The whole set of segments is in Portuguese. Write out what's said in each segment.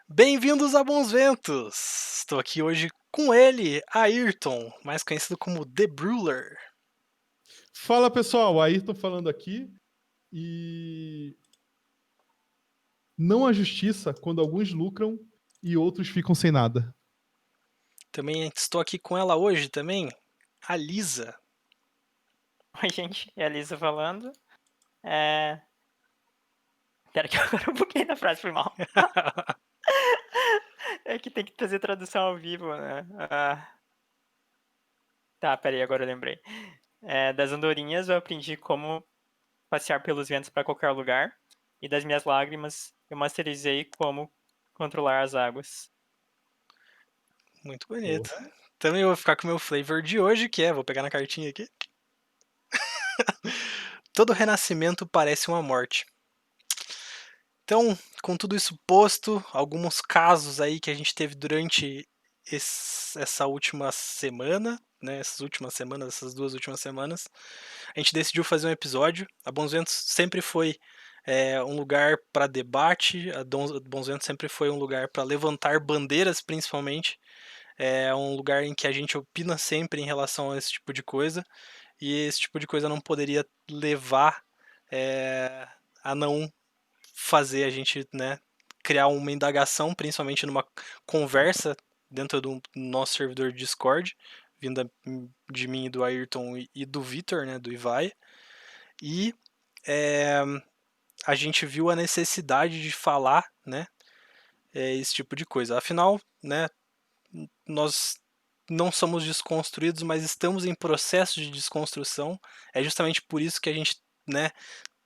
Bem-vindos a Bons Ventos! Estou aqui hoje com ele, Ayrton, mais conhecido como The Bruler. Fala pessoal, Ayrton falando aqui e não há justiça quando alguns lucram e outros ficam sem nada. Também estou aqui com ela hoje também, a Lisa. Oi, gente, é a Lisa falando. É... Pera que agora eu buguei na frase, foi mal. É que tem que fazer tradução ao vivo, né? Tá, pera aí, agora eu lembrei. Das andorinhas eu aprendi como passear pelos ventos para qualquer lugar. E das minhas lágrimas eu masterizei como controlar as águas. Muito bonito. Porra. Também vou ficar com o meu flavor de hoje, que é, vou pegar na cartinha aqui. Todo renascimento parece uma morte. Então, com tudo isso posto, alguns casos aí que a gente teve durante essa última semana, né? Essas 2 últimas semanas, a gente decidiu fazer um episódio. A Bons Ventos sempre foi um lugar para debate, a Bons Ventos sempre foi um lugar para levantar bandeiras, principalmente. É um lugar em que a gente opina sempre em relação a esse tipo de coisa, e esse tipo de coisa não poderia levar é, a não fazer a gente, né, criar uma indagação, principalmente numa conversa dentro do nosso servidor de Discord, vinda de mim e do Ayrton e do Vitor, né, do Ivai. E é, a gente viu a necessidade de falar, né, esse tipo de coisa. Afinal, né, nós não somos desconstruídos, mas estamos em processo de desconstrução. É justamente por isso que a gente, né,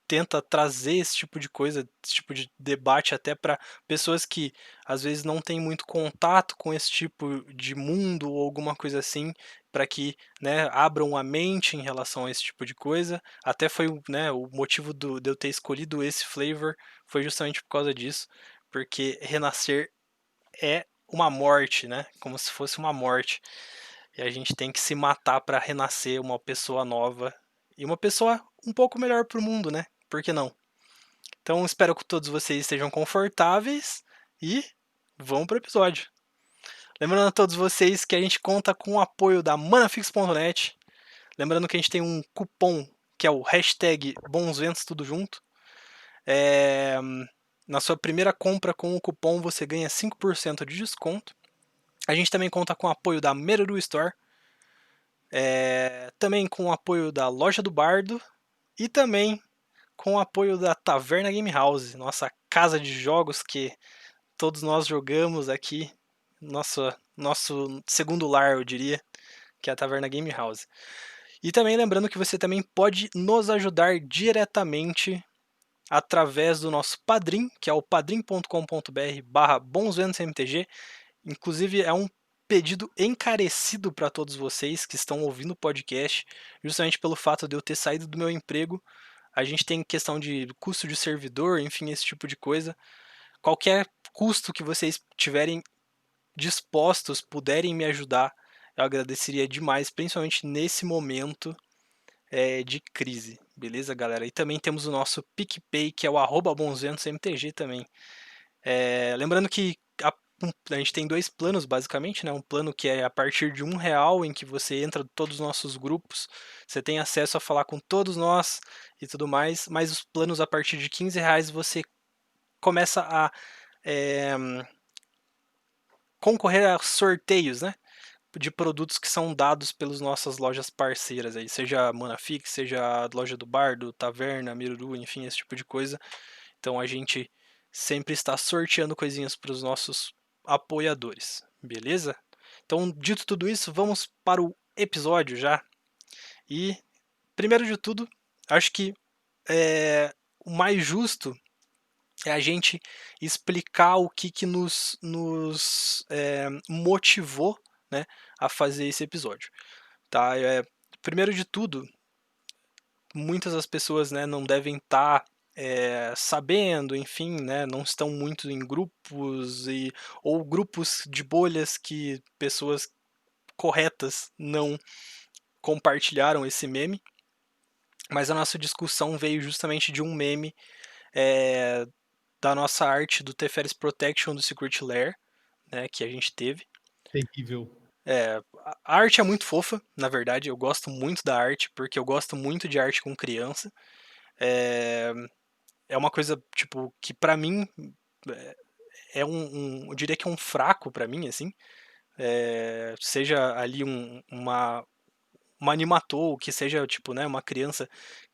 tenta trazer esse tipo de coisa, esse tipo de debate até para pessoas que às vezes não têm muito contato com esse tipo de mundo ou alguma coisa assim, para que, né, abram a mente em relação a esse tipo de coisa. Até foi, né, o motivo de eu ter escolhido esse flavor foi justamente por causa disso, porque renascer é uma morte, né? Como se fosse uma morte. E a gente tem que se matar para renascer uma pessoa nova e uma pessoa um pouco melhor para o mundo, né? Por que não? Então espero que todos vocês estejam confortáveis e vamos para o episódio. Lembrando a todos vocês que a gente conta com o apoio da manafix.net. Lembrando que a gente tem um cupom que é o hashtag Bonsventos tudo junto. É... Na sua primeira compra com o cupom você ganha 5% de desconto. A gente também conta com o apoio da Meruru Store. Também com o apoio da Loja do Bardo. E também com o apoio da Taverna Game House, nossa casa de jogos que todos nós jogamos aqui, nosso segundo lar, eu diria, que é a Taverna Game House. E também lembrando que você também pode nos ajudar diretamente através do nosso Padrim, que é o padrim.com.br/bonsventos.mtg. Inclusive é um pedido encarecido para todos vocês que estão ouvindo o podcast, justamente pelo fato de eu ter saído do meu emprego. A gente tem questão de custo de servidor, enfim, esse tipo de coisa. Qualquer custo que vocês tiverem dispostos, puderem me ajudar, eu agradeceria demais, principalmente nesse momento de crise. Beleza, galera? E também temos o nosso PicPay, que é o @bonsventosmtg também. Lembrando que a gente tem dois planos, basicamente, né? Um plano que é a partir de R$ 1, em que você entra em todos os nossos grupos, você tem acesso a falar com todos nós e tudo mais, mas os planos a partir de R$ 15 você começa a é, concorrer a sorteios, né? De produtos que são dados pelas nossas lojas parceiras aí, seja a Manafix, seja a loja do Bardo, Taverna, Miruru, enfim, esse tipo de coisa. Então a gente sempre está sorteando coisinhas para os nossos apoiadores, beleza? Então, dito tudo isso, vamos para o episódio já. E, primeiro de tudo, acho que o mais justo é a gente explicar o que nos motivou, né, a fazer esse episódio. Tá? Primeiro de tudo, muitas das pessoas, né, não devem estar sabendo, enfim, né, não estão muito em grupos ou grupos de bolhas que pessoas corretas não compartilharam esse meme, mas a nossa discussão veio justamente de um meme da nossa arte do Teferis Protection do Secret Lair, né, que a gente teve. Terrível. A arte é muito fofa, na verdade, eu gosto muito da arte, porque eu gosto muito de arte com criança. É uma coisa, tipo, que pra mim eu diria que é um fraco pra mim, assim. Seja ali uma animatou, que seja, tipo, né, uma criança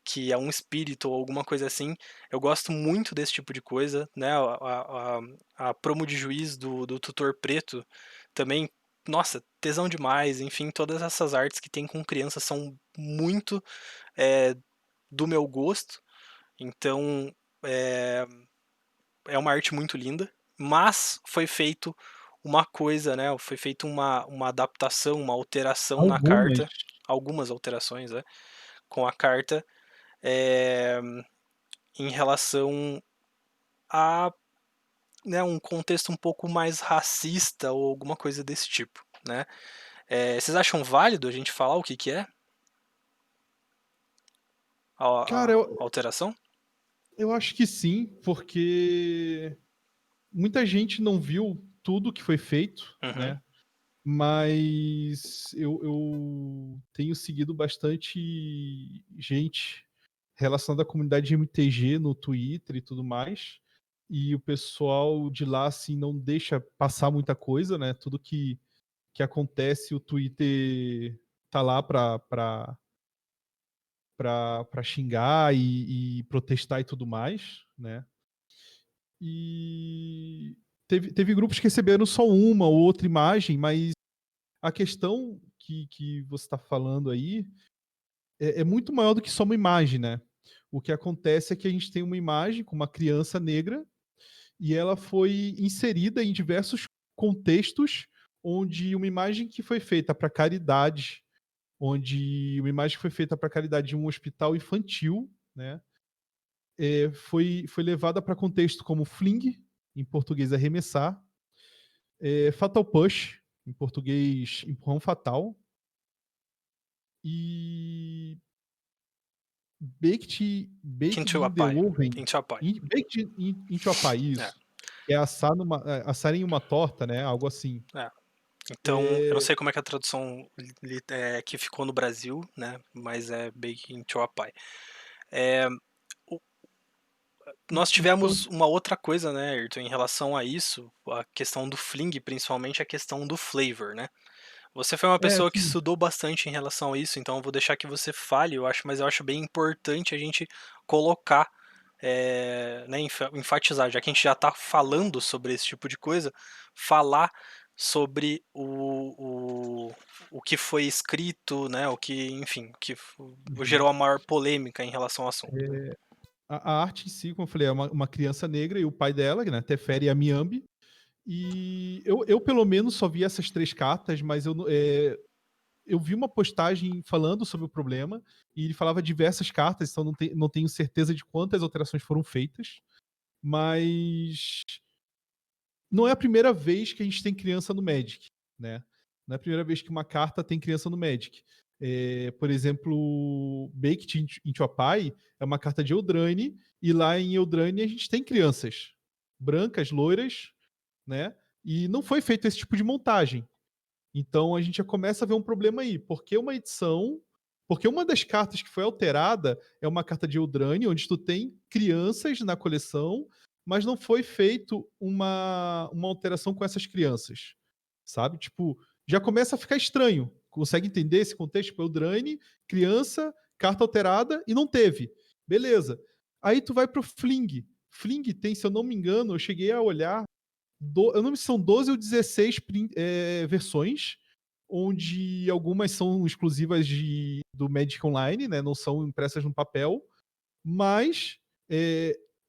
que é um espírito ou alguma coisa assim. Eu gosto muito desse tipo de coisa, né? A promo de juiz do Tutor Preto também, nossa, tesão demais. Enfim, todas essas artes que tem com criança são muito do meu gosto. Então, é uma arte muito linda, mas foi feito uma coisa, né? Foi feita uma adaptação, uma alteração na Algumas. carta, algumas alterações, né? Com a carta é, em relação a, né, um contexto um pouco mais racista ou alguma coisa desse tipo, né? Vocês acham válido a gente falar o que é Cara, a alteração? eu acho que sim, porque muita gente não viu tudo que foi feito, Uhum. né? Mas eu tenho seguido bastante gente relacionada à comunidade de MTG no Twitter e tudo mais. E o pessoal de lá, assim, não deixa passar muita coisa, né? Tudo que acontece, o Twitter tá lá pra xingar e protestar e tudo mais, né? E teve grupos que receberam só uma ou outra imagem, mas a questão que você está falando aí é muito maior do que só uma imagem, né? O que acontece é que a gente tem uma imagem com uma criança negra e ela foi inserida em diversos contextos onde uma imagem que foi feita para caridade, onde uma imagem que foi feita para caridade de um hospital infantil, né? Foi levada para contexto como fling, em português arremessar, fatal push, em português empurrão fatal, e baked Into a in the pie. oven, Into a pie. into a pie, É, isso. É assar em uma torta, né? Algo assim. é. Então, eu não É, sei como é que a tradução que ficou no Brasil, né? Mas é Bake into a Pie. O- Nós então, tivemos uma outra coisa, né, Ayrton, em relação a isso, a questão do fling, principalmente a questão do flavor, né? Você foi uma pessoa que sim. estudou bastante em relação a isso, então eu vou deixar que você fale, eu acho, mas eu acho bem importante a gente colocar, né, enfatizar, já que a gente já está falando sobre esse tipo de coisa, falar sobre o que foi escrito, né, o que, enfim, Uhum. gerou a maior polêmica em relação ao assunto. A arte em si, como eu falei, é uma criança negra e o pai dela, né? Teferi Amiambi. E eu, pelo menos, só vi essas três cartas, mas eu vi uma postagem falando sobre o problema e ele falava diversas cartas, então não tenho certeza de quantas alterações foram feitas, mas não é a primeira vez que a gente tem criança no Magic, né? Não é a primeira vez que uma carta tem criança no Magic. Por exemplo, Baked into a Pie é uma carta de Eldraine, e lá em Eldraine a gente tem crianças brancas, loiras, né? E não foi feito esse tipo de montagem. Então a gente já começa a ver um problema aí. Porque uma das cartas que foi alterada é uma carta de Eldraine, onde tu tem crianças na coleção, mas não foi feito uma alteração com essas crianças. Sabe? Tipo, já começa a ficar estranho. Consegue entender esse contexto? Tipo, Eldraine, criança, carta alterada e não teve. Beleza. Aí tu vai pro Fling. Fling tem, se eu não me engano, eu cheguei a olhar eu não sei se são 12 ou 16 versões, onde algumas são exclusivas do Magic Online, né? Não são impressas no papel, mas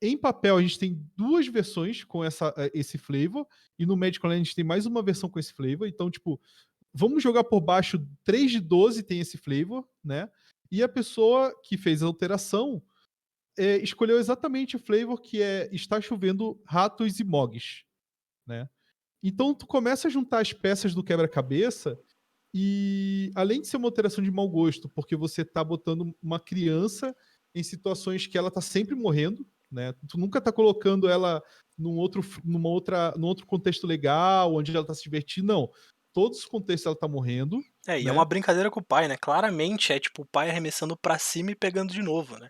em papel a gente tem duas versões com esse flavor, e no Magic Online a gente tem mais uma versão com esse flavor. Então, tipo, vamos jogar por baixo, 3 de 12 tem esse flavor, né? E a pessoa que fez a alteração escolheu exatamente o flavor que está chovendo ratos e mogs, né? Então tu começa a juntar as peças do quebra-cabeça e além de ser uma alteração de mau gosto, porque você tá botando uma criança em situações que ela tá sempre morrendo, né? Tu nunca tá colocando ela num outro contexto legal, onde ela tá se divertindo, não. Todos os contextos ela tá morrendo, E é uma né? brincadeira com o pai, né? Claramente é tipo o pai arremessando pra cima e pegando de novo, né?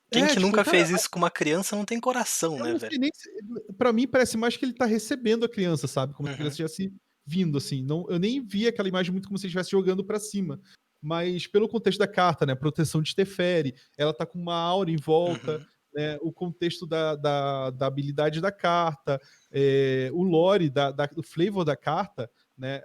Quem que Tipo, nunca cara, fez isso com uma criança não tem coração, eu né, não velho? sei nem se, pra mim parece mais que ele tá recebendo a criança, sabe? Como se a Uhum, criança estivesse vindo, assim. Não, eu nem vi aquela imagem muito como se ele estivesse jogando pra cima. Mas pelo contexto da carta, né? Proteção de Teferi, ela tá com uma aura em volta, uhum, né? O contexto da habilidade da carta, o lore, do flavor da carta, né?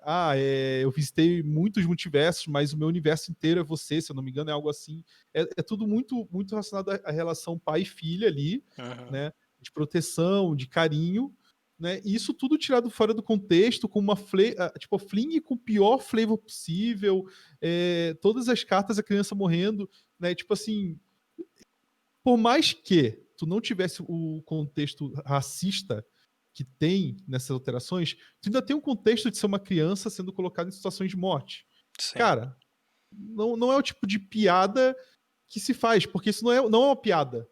Eu visitei muitos multiversos, mas o meu universo inteiro é você, se eu não me engano, é algo assim. É tudo muito, muito relacionado à relação pai e filha ali, uhum. né? De proteção, de carinho, né? E isso tudo tirado fora do contexto, com tipo, fling com o pior flavor possível, todas as cartas a criança morrendo, né? Tipo assim, por mais que tu não tivesse o contexto racista que tem nessas alterações, tu ainda tem um contexto de ser uma criança sendo colocada em situações de morte. Sim. Cara, não é o tipo de piada que se faz, porque isso não é uma piada.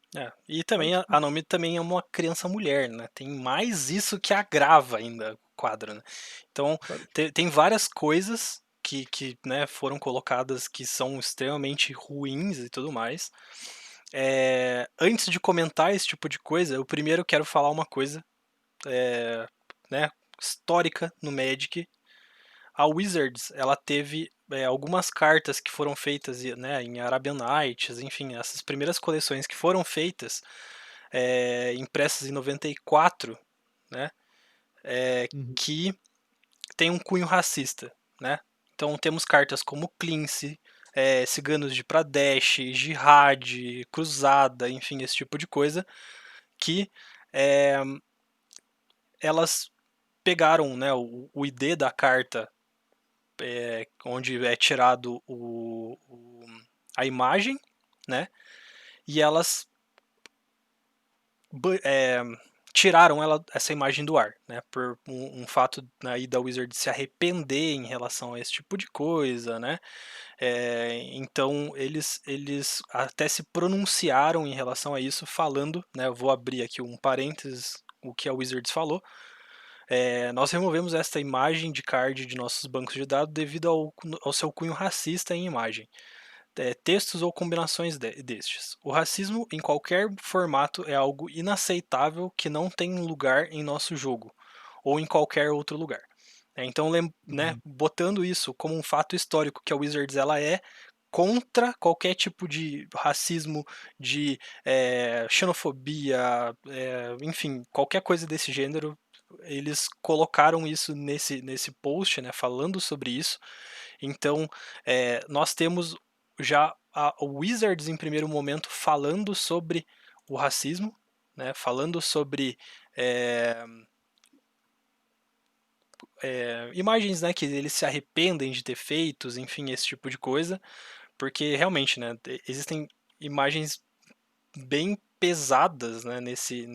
E É também tipo, a Naomi também é uma criança mulher, né? Tem mais isso que agrava ainda o quadro, né? Então, sabe? tem várias coisas que né, foram colocadas que são extremamente ruins e tudo mais. Antes de comentar esse tipo de coisa, eu primeiro quero falar uma coisa, né, histórica no Magic. A Wizards, ela teve algumas cartas que foram feitas, né, em Arabian Nights, enfim, essas primeiras coleções que foram feitas, impressas em 94, né, Uhum. que tem um cunho racista, né? Então temos cartas como Clincy, Ciganos de Pradesh, Jihad, Cruzada, enfim, esse tipo de coisa, que é, elas pegaram, né, o ID da carta, onde é tirado a imagem, né? E elas é, tiraram essa imagem do ar, né? Por um fato aí da Wizard se arrepender em relação a esse tipo de coisa, né? Então eles até se pronunciaram em relação a isso, falando, né? Eu vou abrir aqui um parênteses, o que a Wizards falou. Nós removemos esta imagem de card de nossos bancos de dados devido ao seu cunho racista em imagem. Textos ou combinações destes. O racismo, em qualquer formato, é algo inaceitável que não tem lugar em nosso jogo, ou em qualquer outro lugar. Então, né, Uhum. botando isso como um fato histórico, que a Wizards ela é contra qualquer tipo de racismo, de xenofobia, enfim, qualquer coisa desse gênero. Eles colocaram isso nesse post, né, falando sobre isso. Então, nós temos já a Wizards em primeiro momento falando sobre o racismo, né, falando sobre é, imagens, né, que eles se arrependem de ter feitos, enfim, esse tipo de coisa, porque realmente, né, existem imagens bem pesadas, né, nesse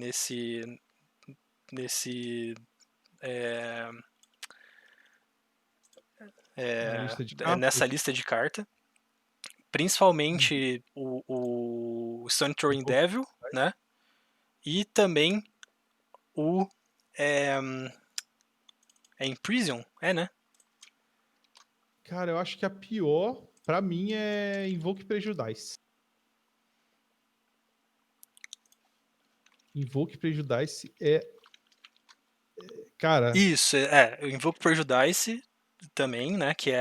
é, Na lista de cartas. nessa lista de carta, Uhum. principalmente o Stone Throwing Invoke. Devil, né? E também o. É, é Imprison? Né? Cara, eu acho que a pior, pra mim, é Invoke Prejudice. Invoke Prejudice cara, Isso, o Invoke Prejudice também, né? Que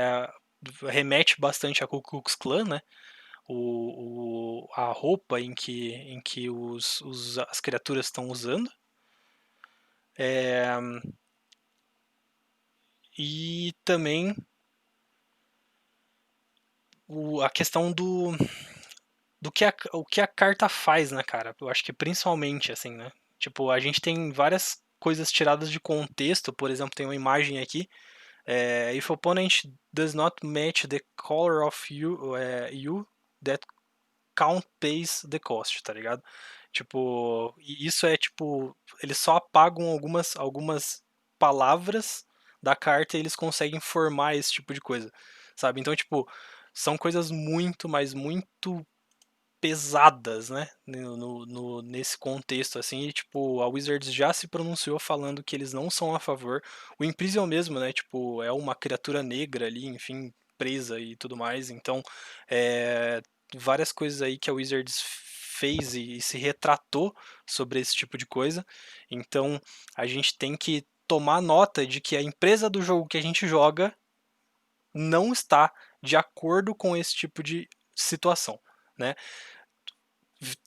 remete bastante a Ku Klux Klan, né? A roupa em que as criaturas estão usando. É, e também a questão o que a carta faz, né, cara? Eu acho que principalmente, assim, né? Tipo, a gente tem várias coisas tiradas de contexto, por exemplo, tem uma imagem aqui. If opponent does not match the color of you that count pays the cost, tá ligado? Tipo, isso é tipo, eles só apagam algumas palavras da carta e eles conseguem formar esse tipo de coisa, sabe? Então, tipo, são coisas muito, mas muito pesadas, né, nesse contexto, assim, e, tipo, a Wizards já se pronunciou falando que eles não são a favor. O Imprison mesmo, né, tipo, é uma criatura negra ali, enfim, presa e tudo mais, então, várias coisas aí que a Wizards fez e se retratou sobre esse tipo de coisa, então a gente tem que tomar nota de que a empresa do jogo que a gente joga não está de acordo com esse tipo de situação, né?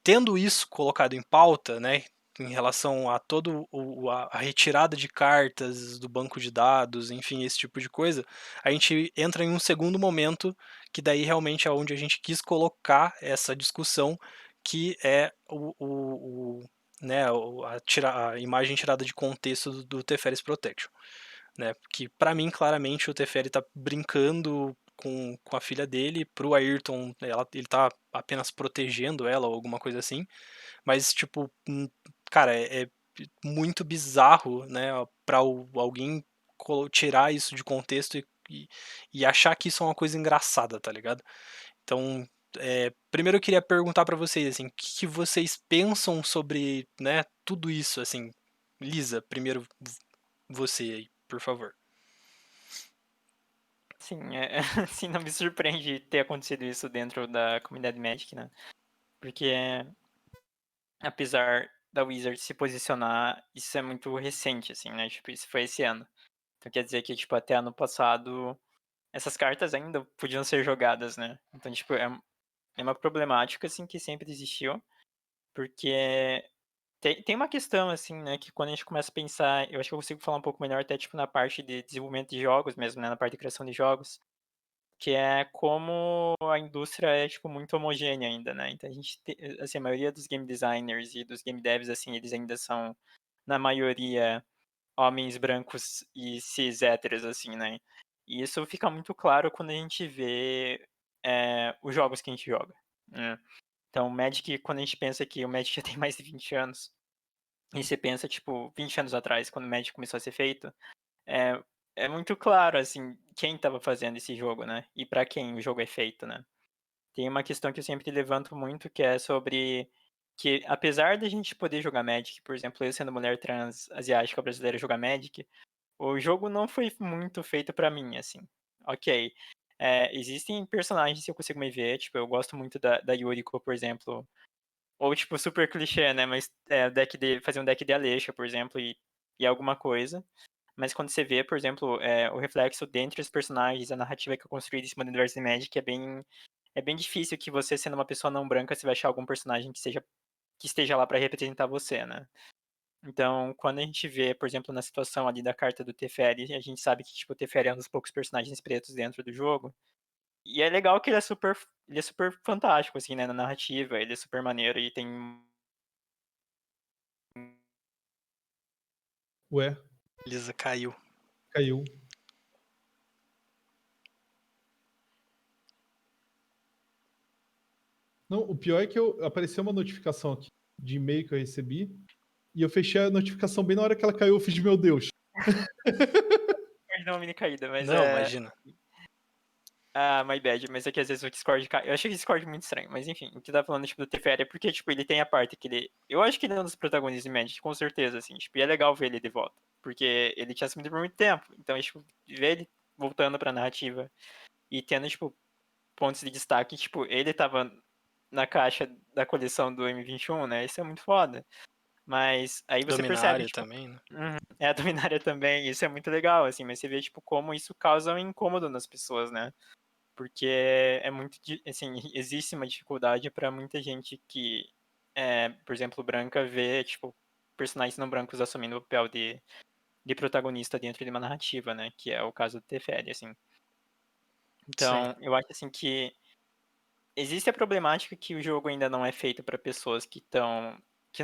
Tendo isso colocado em pauta, né, em relação a todo a retirada de cartas do banco de dados, enfim, esse tipo de coisa, a gente entra em um segundo momento que daí realmente é onde a gente quis colocar essa discussão, que é né, a imagem tirada de contexto do Teferis Protection, né? Porque para mim, claramente, o Teferi tá brincando com a filha dele, pro Ayrton, ele tá apenas protegendo ela ou alguma coisa assim, mas, tipo, cara, é muito bizarro, né, pra alguém tirar isso de contexto e achar que isso é uma coisa engraçada, tá ligado? Então, primeiro eu queria perguntar pra vocês, assim, o que vocês pensam sobre, né, tudo isso, assim. Lisa, primeiro você aí, por favor. Sim, assim, não me surpreende ter acontecido isso dentro da comunidade Magic, né? Porque, apesar da Wizard se posicionar, isso é muito recente, assim, né? Tipo, isso foi esse ano. Então quer dizer que, tipo, até ano passado, essas cartas ainda podiam ser jogadas, né? Então, tipo, é uma problemática, assim, que sempre existiu, porque tem uma questão, assim, né, que quando a gente começa a pensar, eu acho que eu consigo falar um pouco melhor até, tipo, na parte de desenvolvimento de jogos mesmo, né, na parte de criação de jogos, que é como a indústria é, tipo, muito homogênea ainda, né? Então a gente tem, assim, a maioria dos game designers e dos game devs, assim, eles ainda são, na maioria, homens brancos e cis héteros, assim, né? E isso fica muito claro quando a gente vê os jogos que a gente joga, né? Então, o Magic, quando a gente pensa que o Magic já tem mais de 20 anos, e você pensa, tipo, 20 anos atrás, quando o Magic começou a ser feito, é, é muito claro, assim, quem estava fazendo esse jogo, né? E para quem o jogo é feito, né? Tem uma questão que eu sempre levanto muito, que é sobre que, apesar da gente poder jogar Magic, por exemplo, eu sendo mulher trans asiática brasileira jogar Magic, o jogo não foi muito feito pra mim, assim. Ok. Existem personagens que eu consigo me ver, tipo, eu gosto muito da Yuriko, por exemplo. Ou, tipo, super clichê, né? Mas fazer um deck de Alesha, por exemplo, e alguma coisa. Mas quando você vê, por exemplo, o reflexo dentre os personagens, a narrativa que eu construí em cima do universo de Magic é bem difícil que você, sendo uma pessoa não branca, você vai achar algum personagem que esteja lá pra representar você, né? Então, quando a gente vê, por exemplo, na situação ali da carta do Teferi, a gente sabe que, tipo, o Teferi é um dos poucos personagens pretos dentro do jogo. E é legal que ele é super fantástico, assim, né, na narrativa, ele é super maneiro e tem... Ué, Lisa caiu. caiu. Não, o pior é que apareceu uma notificação aqui de e-mail que eu recebi e eu fechei a notificação bem na hora que ela caiu. Eu fiz, meu Deus. Perdão, uma mini caída, mas Não, imagina. Ah, my bad, mas é que às vezes o Discord cai. Eu achei o Discord muito estranho, mas enfim, o que tá falando, tipo, do Teferi é porque, tipo, ele tem a parte que ele... Eu acho que ele é um dos protagonistas de Magic, com certeza, assim, tipo, e é legal ver ele de volta, porque ele tinha sumido por muito tempo, então, tipo, ver ele voltando pra narrativa e tendo, tipo, pontos de destaque, tipo, ele tava na caixa da coleção do M21, né, isso é muito foda. Mas aí você percebe, Dominária tipo, também, né? a Dominária também, isso é muito legal, assim, mas você vê, tipo, como isso causa um incômodo nas pessoas, né? Porque é muito, assim, existe uma dificuldade para muita gente que por exemplo, branca, ver, tipo, personagens não brancos assumindo o papel de protagonista dentro de uma narrativa, né? Que é o caso do Teferi, assim. Sim, Então, eu acho, assim, que existe a problemática que o jogo ainda não é feito para pessoas que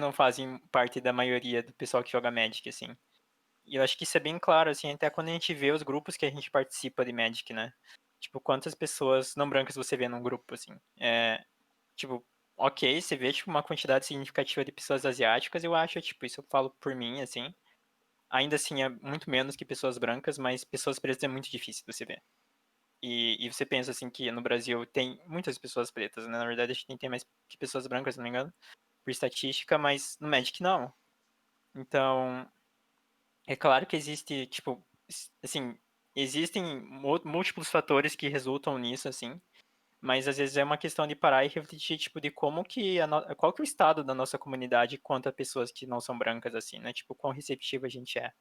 não fazem parte da maioria do pessoal que joga Magic, assim. E eu acho que isso é bem claro, assim, até quando a gente vê os grupos que a gente participa de Magic, né? Tipo, quantas pessoas não brancas você vê num grupo, assim. Tipo, ok, você vê, tipo, uma quantidade significativa de pessoas asiáticas, eu acho, tipo, isso eu falo por mim, assim. Ainda assim, é muito menos que pessoas brancas, mas pessoas pretas é muito difícil você ver. e você pensa, assim, que no Brasil tem muitas pessoas pretas, né? Na verdade, acho que tem mais que pessoas brancas, se não me engano, por estatística, mas no Magic não. Então, é claro que existe, tipo, assim, existem múltiplos fatores que resultam nisso, assim, mas às vezes é uma questão de parar e refletir, tipo, de como que qual que é o estado da nossa comunidade quanto a pessoas que não são brancas, assim, né? Tipo, quão receptiva a gente é.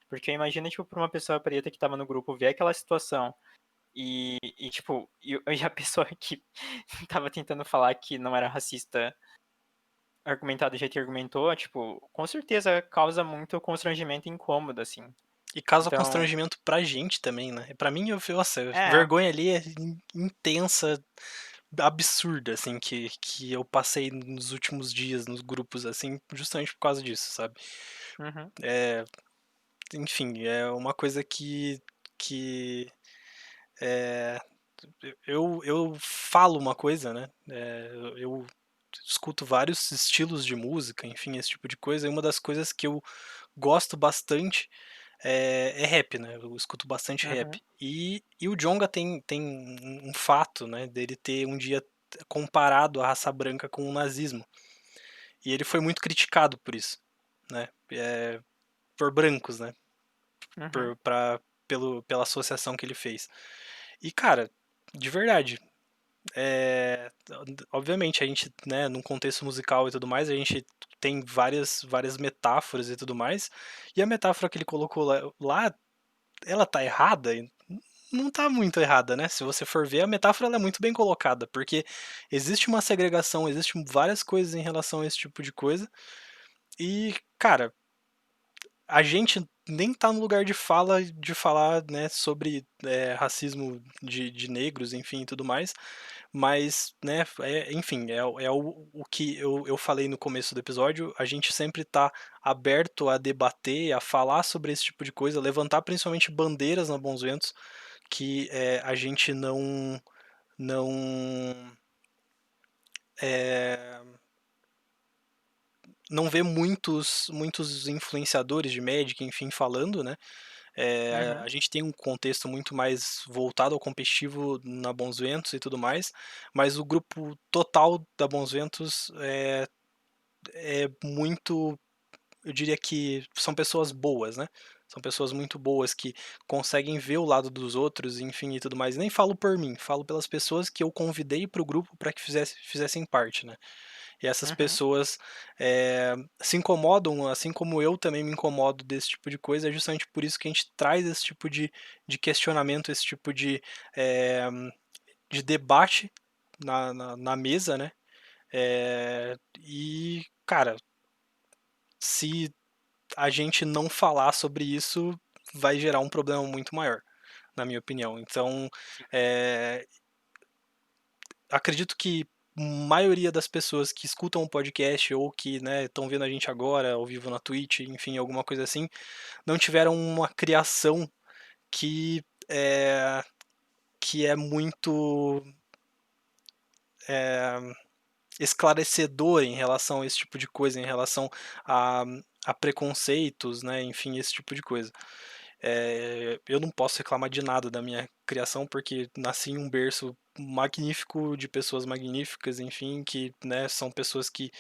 Porque imagina, tipo, pra uma pessoa preta que tava no grupo ver aquela situação tipo, e a pessoa que tava tentando falar que não era racista argumentar do jeito que argumentou, tipo, com certeza causa muito constrangimento e incômodo, assim. E causa Então, constrangimento pra gente também, né? Pra mim, nossa, é, vergonha ali é intensa, absurda, assim, que eu passei nos últimos dias nos grupos, assim, justamente por causa disso, sabe? uhum, É, enfim, é uma coisa que é, eu falo uma coisa, né? Eu escuto vários estilos de música, enfim, esse tipo de coisa, e uma das coisas que eu gosto bastante é rap, né? Eu escuto bastante uhum, rap. E o Djonga tem um fato, né, dele ter um dia comparado a raça branca com o nazismo. E ele foi muito criticado por isso, né? Por brancos, né? uhum, Por, pra, pela associação que ele fez. E, cara, de verdade, é, obviamente a gente, né, num contexto musical e tudo mais, a gente tem várias metáforas e tudo mais. E a metáfora que ele colocou lá ela tá errada? Não tá muito errada, né? Se você for ver, a metáfora ela é muito bem colocada, porque existe uma segregação, existem várias coisas em relação a esse tipo de coisa, e, cara, a gente nem tá no lugar de falar, né, sobre racismo de negros, enfim, e tudo mais, mas, né, enfim, o que eu falei no começo do episódio, a gente sempre tá aberto a debater, a falar sobre esse tipo de coisa, levantar principalmente bandeiras na Bons Ventos, que a gente não é, não vê muitos influenciadores de Magic, enfim, falando, né? uhum, A gente tem um contexto muito mais voltado ao competitivo na Bons Ventos e tudo mais, mas o grupo total da Bons Ventos é muito, eu diria que são pessoas boas, né? São pessoas muito boas que conseguem ver o lado dos outros, enfim e tudo mais. Nem falo por mim, falo pelas pessoas que eu convidei para o grupo para que fizessem parte, né? E essas uhum, pessoas se incomodam, assim como eu também me incomodo desse tipo de coisa. É justamente por isso que a gente traz esse tipo de questionamento, esse tipo é, de debate na mesa, né? E, cara, se a gente não falar sobre isso, vai gerar um problema muito maior, na minha opinião. Então, sim, é, acredito que a maioria das pessoas que escutam o podcast ou que estão vendo a gente agora ao vivo na Twitch, enfim, alguma coisa assim, não tiveram uma criação que é, que é muito esclarecedor em relação a esse tipo de coisa, em relação a, a preconceitos, né, enfim, esse tipo de coisa. Eu não posso reclamar de nada da minha criação, porque nasci em um berço magnífico de pessoas magníficas, enfim, que são pessoas que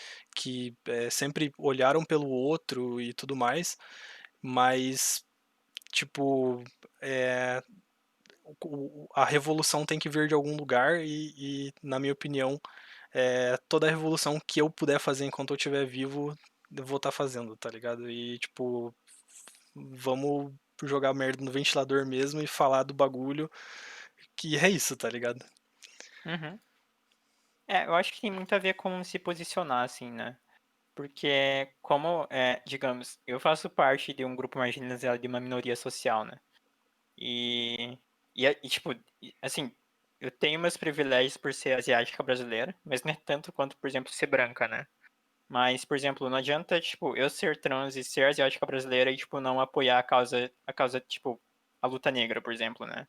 sempre olharam pelo outro e tudo mais, mas, tipo, é, a revolução tem que vir de algum lugar na minha opinião, toda a revolução que eu puder fazer enquanto eu estiver vivo, eu vou estar fazendo, tá ligado? E, tipo, vamos jogar merda no ventilador mesmo e falar do bagulho, que é isso, tá ligado? uhum. É, eu acho que tem muito a ver com se posicionar, assim, né? Porque como, digamos, eu faço parte de um grupo marginalizado de uma minoria social, né? E, tipo, assim, eu tenho meus privilégios por ser asiática brasileira, mas não é tanto quanto, por exemplo, ser branca, né? Mas, por exemplo, não adianta, tipo, eu ser trans e ser asiática brasileira e, tipo, não apoiar a causa, tipo, a luta negra, por exemplo, né?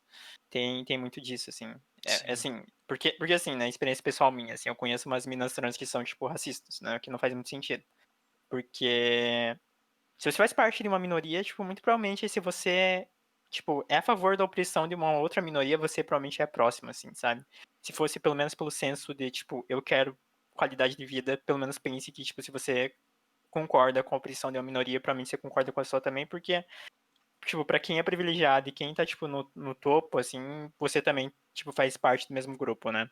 Tem muito disso, assim. Sim. Assim, porque assim, na experiência pessoal minha, assim, eu conheço umas minas trans que são, tipo, racistas, né? Que não faz muito sentido. Porque se você faz parte de uma minoria, tipo, muito provavelmente se você tipo, é a favor da opressão de uma outra minoria, você provavelmente é próximo, assim, sabe? Se fosse pelo menos pelo senso de, tipo, eu quero qualidade de vida, pelo menos pense que, tipo, se você concorda com a opressão de uma minoria, pra mim você concorda com a sua também, porque, tipo, pra quem é privilegiado e quem tá, tipo, no topo, assim, você também, tipo, faz parte do mesmo grupo, né?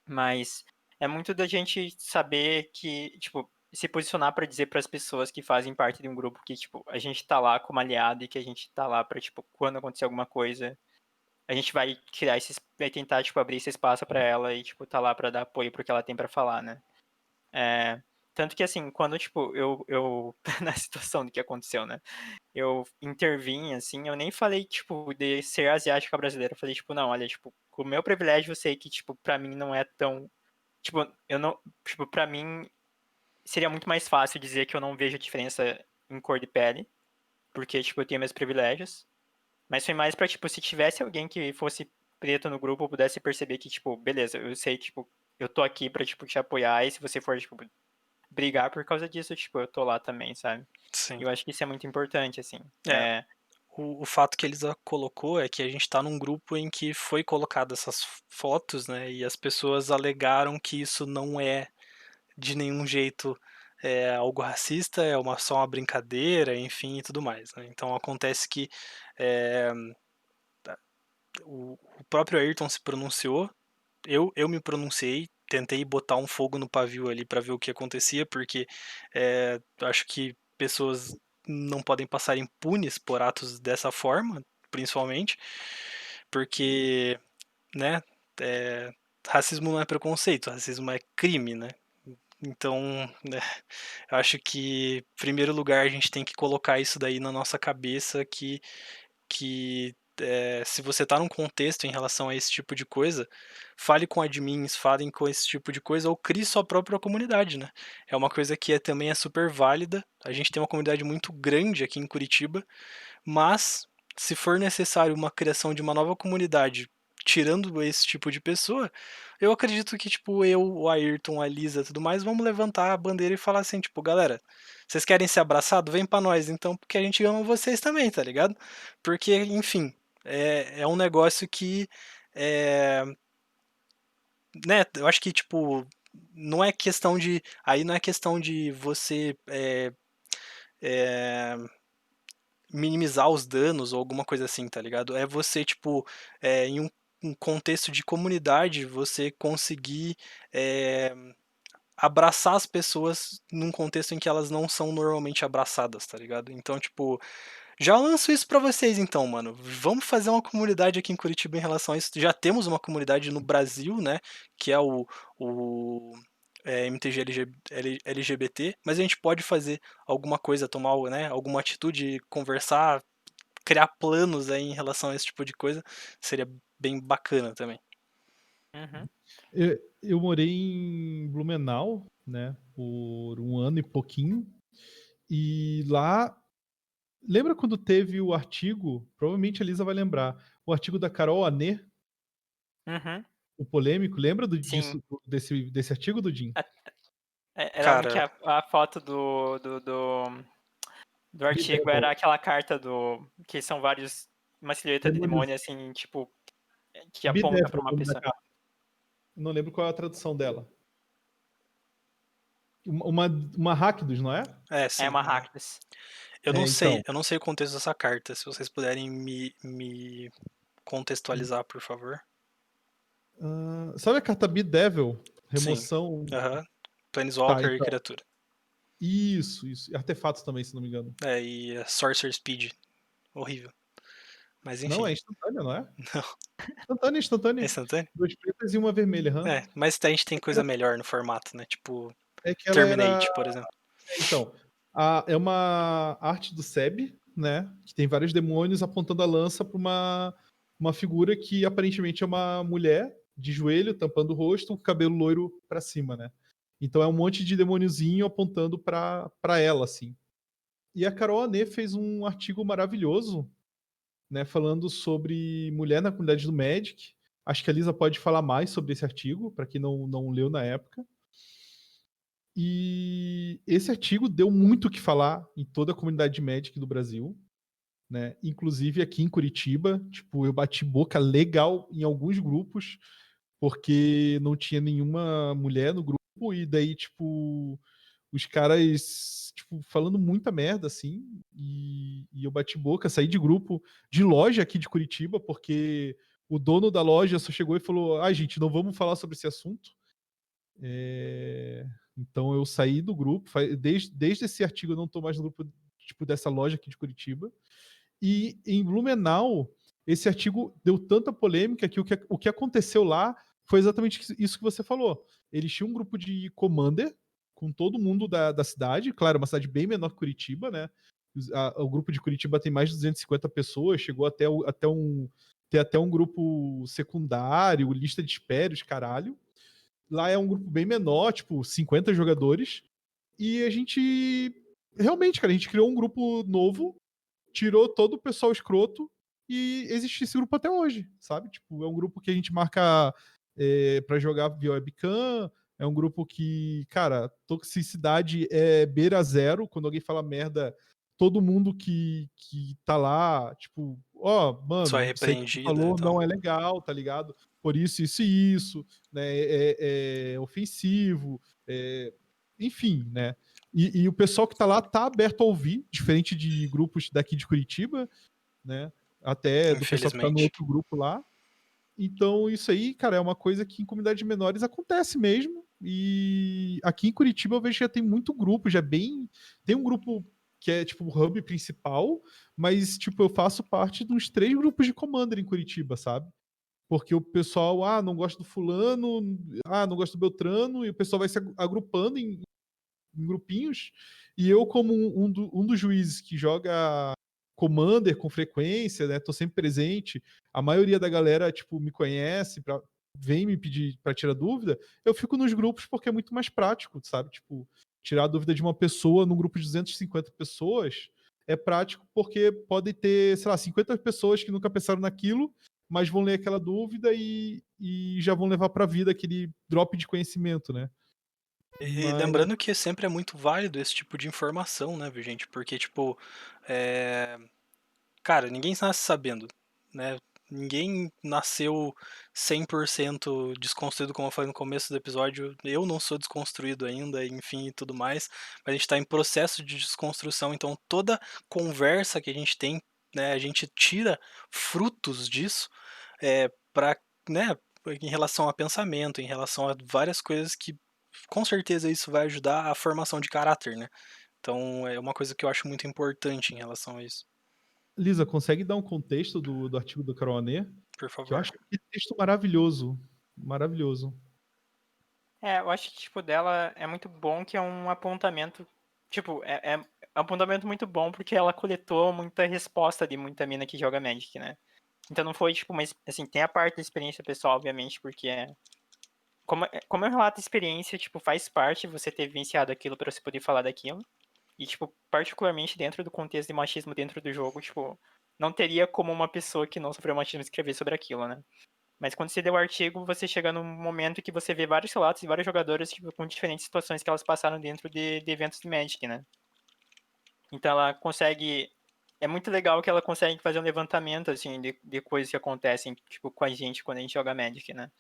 Mas é muito da gente saber que, tipo, se posicionar pra dizer pras pessoas que fazem parte de um grupo que, tipo, a gente tá lá como aliado e que a gente tá lá pra, tipo, quando acontecer alguma coisa, a gente vai criar vai tentar, tipo, abrir esse espaço pra ela e, tipo, tá lá pra dar apoio pro que ela tem pra falar, né? É, tanto que, assim, quando, tipo, na situação do que aconteceu, né? Eu intervim, assim, eu nem falei, tipo, de ser asiática brasileira. Eu falei, tipo, não, olha, tipo, com o meu privilégio eu sei que, tipo, pra mim não é tão. Tipo, eu não. Tipo, pra mim seria muito mais fácil dizer que eu não vejo diferença em cor de pele, porque, tipo, eu tenho meus privilégios. Mas foi mais pra, tipo, se tivesse alguém que fosse preto no grupo, eu pudesse perceber que, tipo, beleza, eu sei, tipo, eu tô aqui pra, tipo, te apoiar, e se você for, tipo, brigar por causa disso, tipo, eu tô lá também, sabe? Sim. Eu acho que isso é muito importante, assim. É, o fato que a Elisa colocou é que a gente tá num grupo em que foi colocado essas fotos, né? E as pessoas alegaram que isso não é de nenhum jeito algo racista, só uma brincadeira, enfim, e tudo mais, né? Então acontece que é, o próprio Ayrton se pronunciou, eu me pronunciei, tentei botar um fogo no pavio ali para ver o que acontecia, porque acho que pessoas não podem passar impunes por atos dessa forma, principalmente, porque, né, é, racismo não é preconceito, racismo é crime, né? Então, né, eu acho que, em primeiro lugar, a gente tem que colocar isso daí na nossa cabeça que se você está num contexto em relação a esse tipo de coisa, fale com admins, falem com esse tipo de coisa ou crie sua própria comunidade, né? É uma coisa que também é super válida. A gente tem uma comunidade muito grande aqui em Curitiba, mas se for necessário uma criação de uma nova comunidade tirando esse tipo de pessoa, eu acredito que, tipo, eu, o Ayrton, a Lisa e tudo mais, vamos levantar a bandeira e falar assim, tipo, galera, vocês querem ser abraçados? Vem pra nós, então, porque a gente ama vocês também, tá ligado? Porque, enfim, é um negócio que, é, né, eu acho que, tipo, não é questão de, aí não é questão de você é, minimizar os danos ou alguma coisa assim, tá ligado? É você, tipo, em um contexto de comunidade, você conseguir é, abraçar as pessoas num contexto em que elas não são normalmente abraçadas, tá ligado? Então, tipo, já lanço isso pra vocês então, mano. Vamos fazer uma comunidade aqui em Curitiba em relação a isso. Já temos uma comunidade no Brasil, né? Que é o MTG LGBT, mas a gente pode fazer alguma coisa, tomar, né, alguma atitude, conversar, criar planos aí em relação a esse tipo de coisa. Seria bem bacana também. Uhum. Eu morei em Blumenau, né, por um ano e pouquinho, e lá, lembra quando teve o artigo, provavelmente a Lisa vai lembrar, o artigo da Carol Anê, Uhum. o polêmico, lembra Sim. desse artigo, Dudin? Era um que Cara, a foto do Be artigo Devil, era aquela carta do. Que são vários. Uma silhueta de demônios, demônio, assim, tipo, que Be aponta Devil, pra o uma nome da pessoa. carta. Não lembro qual é a tradução dela. Uma Rakdos, não é? É sim. uma Rakdos. Então, Eu não sei o contexto dessa carta. Se vocês puderem me contextualizar, por favor. sabe a carta Be Devil? Sim. Remoção. Aham. Tá, Planeswalker e então. criatura. Isso. Artefatos também, se não me engano. E a Sorcerer Speed. Horrível. Mas Não, enfim. é instantânea, não é? Não. Instantânea, É instantânea. instantâneo? Duas pretas e uma vermelha, hã? Mas a gente tem coisa melhor no formato, né? Tipo, É que ela era. Terminate, por exemplo. Então, é uma arte do Seb, né? Que tem vários demônios apontando a lança para uma figura que aparentemente é uma mulher de joelho, tampando o rosto, com o cabelo loiro para cima, né? Então é um monte de demôniozinho apontando para ela, assim. E a Carol Anê fez um artigo maravilhoso, né, falando sobre mulher na comunidade do Magic. Acho que a Lisa pode falar mais sobre esse artigo, para quem não leu na época. E esse artigo deu muito o que falar em toda a comunidade de Magic do Brasil, né? Inclusive aqui em Curitiba, tipo, eu bati boca legal em alguns grupos, porque não tinha nenhuma mulher no grupo, e daí, tipo, os caras, tipo, falando muita merda, assim, e eu bati boca, saí de grupo de loja aqui de Curitiba, porque o dono da loja só chegou e falou: ai, gente, não vamos falar sobre esse assunto. Então eu saí do grupo, desde esse artigo eu não estou mais no grupo, tipo, dessa loja aqui de Curitiba. E em Blumenau, esse artigo deu tanta polêmica que o que aconteceu lá foi exatamente isso que você falou. Eles tinham um grupo de Commander com todo mundo da cidade, claro, uma cidade bem menor que Curitiba, né? O grupo de Curitiba tem mais de 250 pessoas, chegou ter até um grupo secundário, lista de espera, os caralho. Lá é um grupo bem menor, tipo 50 jogadores. E a gente realmente, cara, a gente criou um grupo novo, tirou todo o pessoal escroto e existe esse grupo até hoje, sabe? Tipo, é um grupo que a gente marca pra jogar via webcam, é um grupo que, cara, toxicidade é beira zero. Quando alguém fala merda, todo mundo que tá lá, tipo, ó, Só é mano, isso aí que você repreendida e falou tal. não é legal, tá ligado? Por isso e isso, né? É ofensivo, enfim, né? E o pessoal que tá lá tá aberto a ouvir, diferente de grupos daqui de Curitiba, né? Até do pessoal que tá no Infelizmente. outro grupo lá. Então, isso aí, cara, é uma coisa que em comunidades menores acontece mesmo. E aqui em Curitiba eu vejo que já tem muito grupo, já é bem. Tem um grupo que é tipo o hub principal, mas tipo, eu faço parte de uns 3 grupos de Commander em Curitiba, sabe? Porque o pessoal, não gosta do fulano, não gosta do Beltrano, e o pessoal vai se agrupando em grupinhos, e eu, como um dos juízes que joga Commander com frequência, né, tô sempre presente, a maioria da galera, tipo, me conhece, vem me pedir para tirar dúvida, eu fico nos grupos porque é muito mais prático, sabe? Tipo, tirar a dúvida de uma pessoa num grupo de 250 pessoas é prático porque pode ter, sei lá, 50 pessoas que nunca pensaram naquilo, mas vão ler aquela dúvida e já vão levar para a vida aquele drop de conhecimento, né? E Mas lembrando que sempre é muito válido esse tipo de informação, né, viu, gente? Porque, tipo, é... cara, ninguém nasce sabendo, né? Ninguém nasceu 100% desconstruído, como eu falei no começo do episódio. Eu não sou desconstruído ainda, enfim, e tudo mais. Mas a gente está em processo de desconstrução, então toda conversa que a gente tem, né, a gente tira frutos disso para, né, em relação a pensamento, em relação a várias coisas que com certeza isso vai ajudar a formação de caráter, né? Então é uma coisa que eu acho muito importante em relação a isso. Lisa, consegue dar um contexto do artigo do Caruané? Por Que eu favor. acho que texto maravilhoso. Maravilhoso. Eu acho que, tipo, dela é muito bom que é um apontamento, tipo, é um apontamento muito bom porque ela coletou muita resposta de muita mina que joga Magic, né? Então não foi, tipo, mas, assim, tem a parte da experiência pessoal, obviamente, porque como eu relato a experiência, tipo, faz parte você ter vivenciado aquilo pra você poder falar daquilo. E, tipo, particularmente dentro do contexto de machismo dentro do jogo, tipo, não teria como uma pessoa que não sofreu machismo escrever sobre aquilo, né? Mas quando você lê o artigo, você chega num momento que você vê vários relatos de vários jogadores, tipo, com diferentes situações que elas passaram dentro de eventos de Magic, né? Então ela consegue. É muito legal que ela consegue fazer um levantamento, assim, de coisas que acontecem, tipo, com a gente quando a gente joga Magic, né?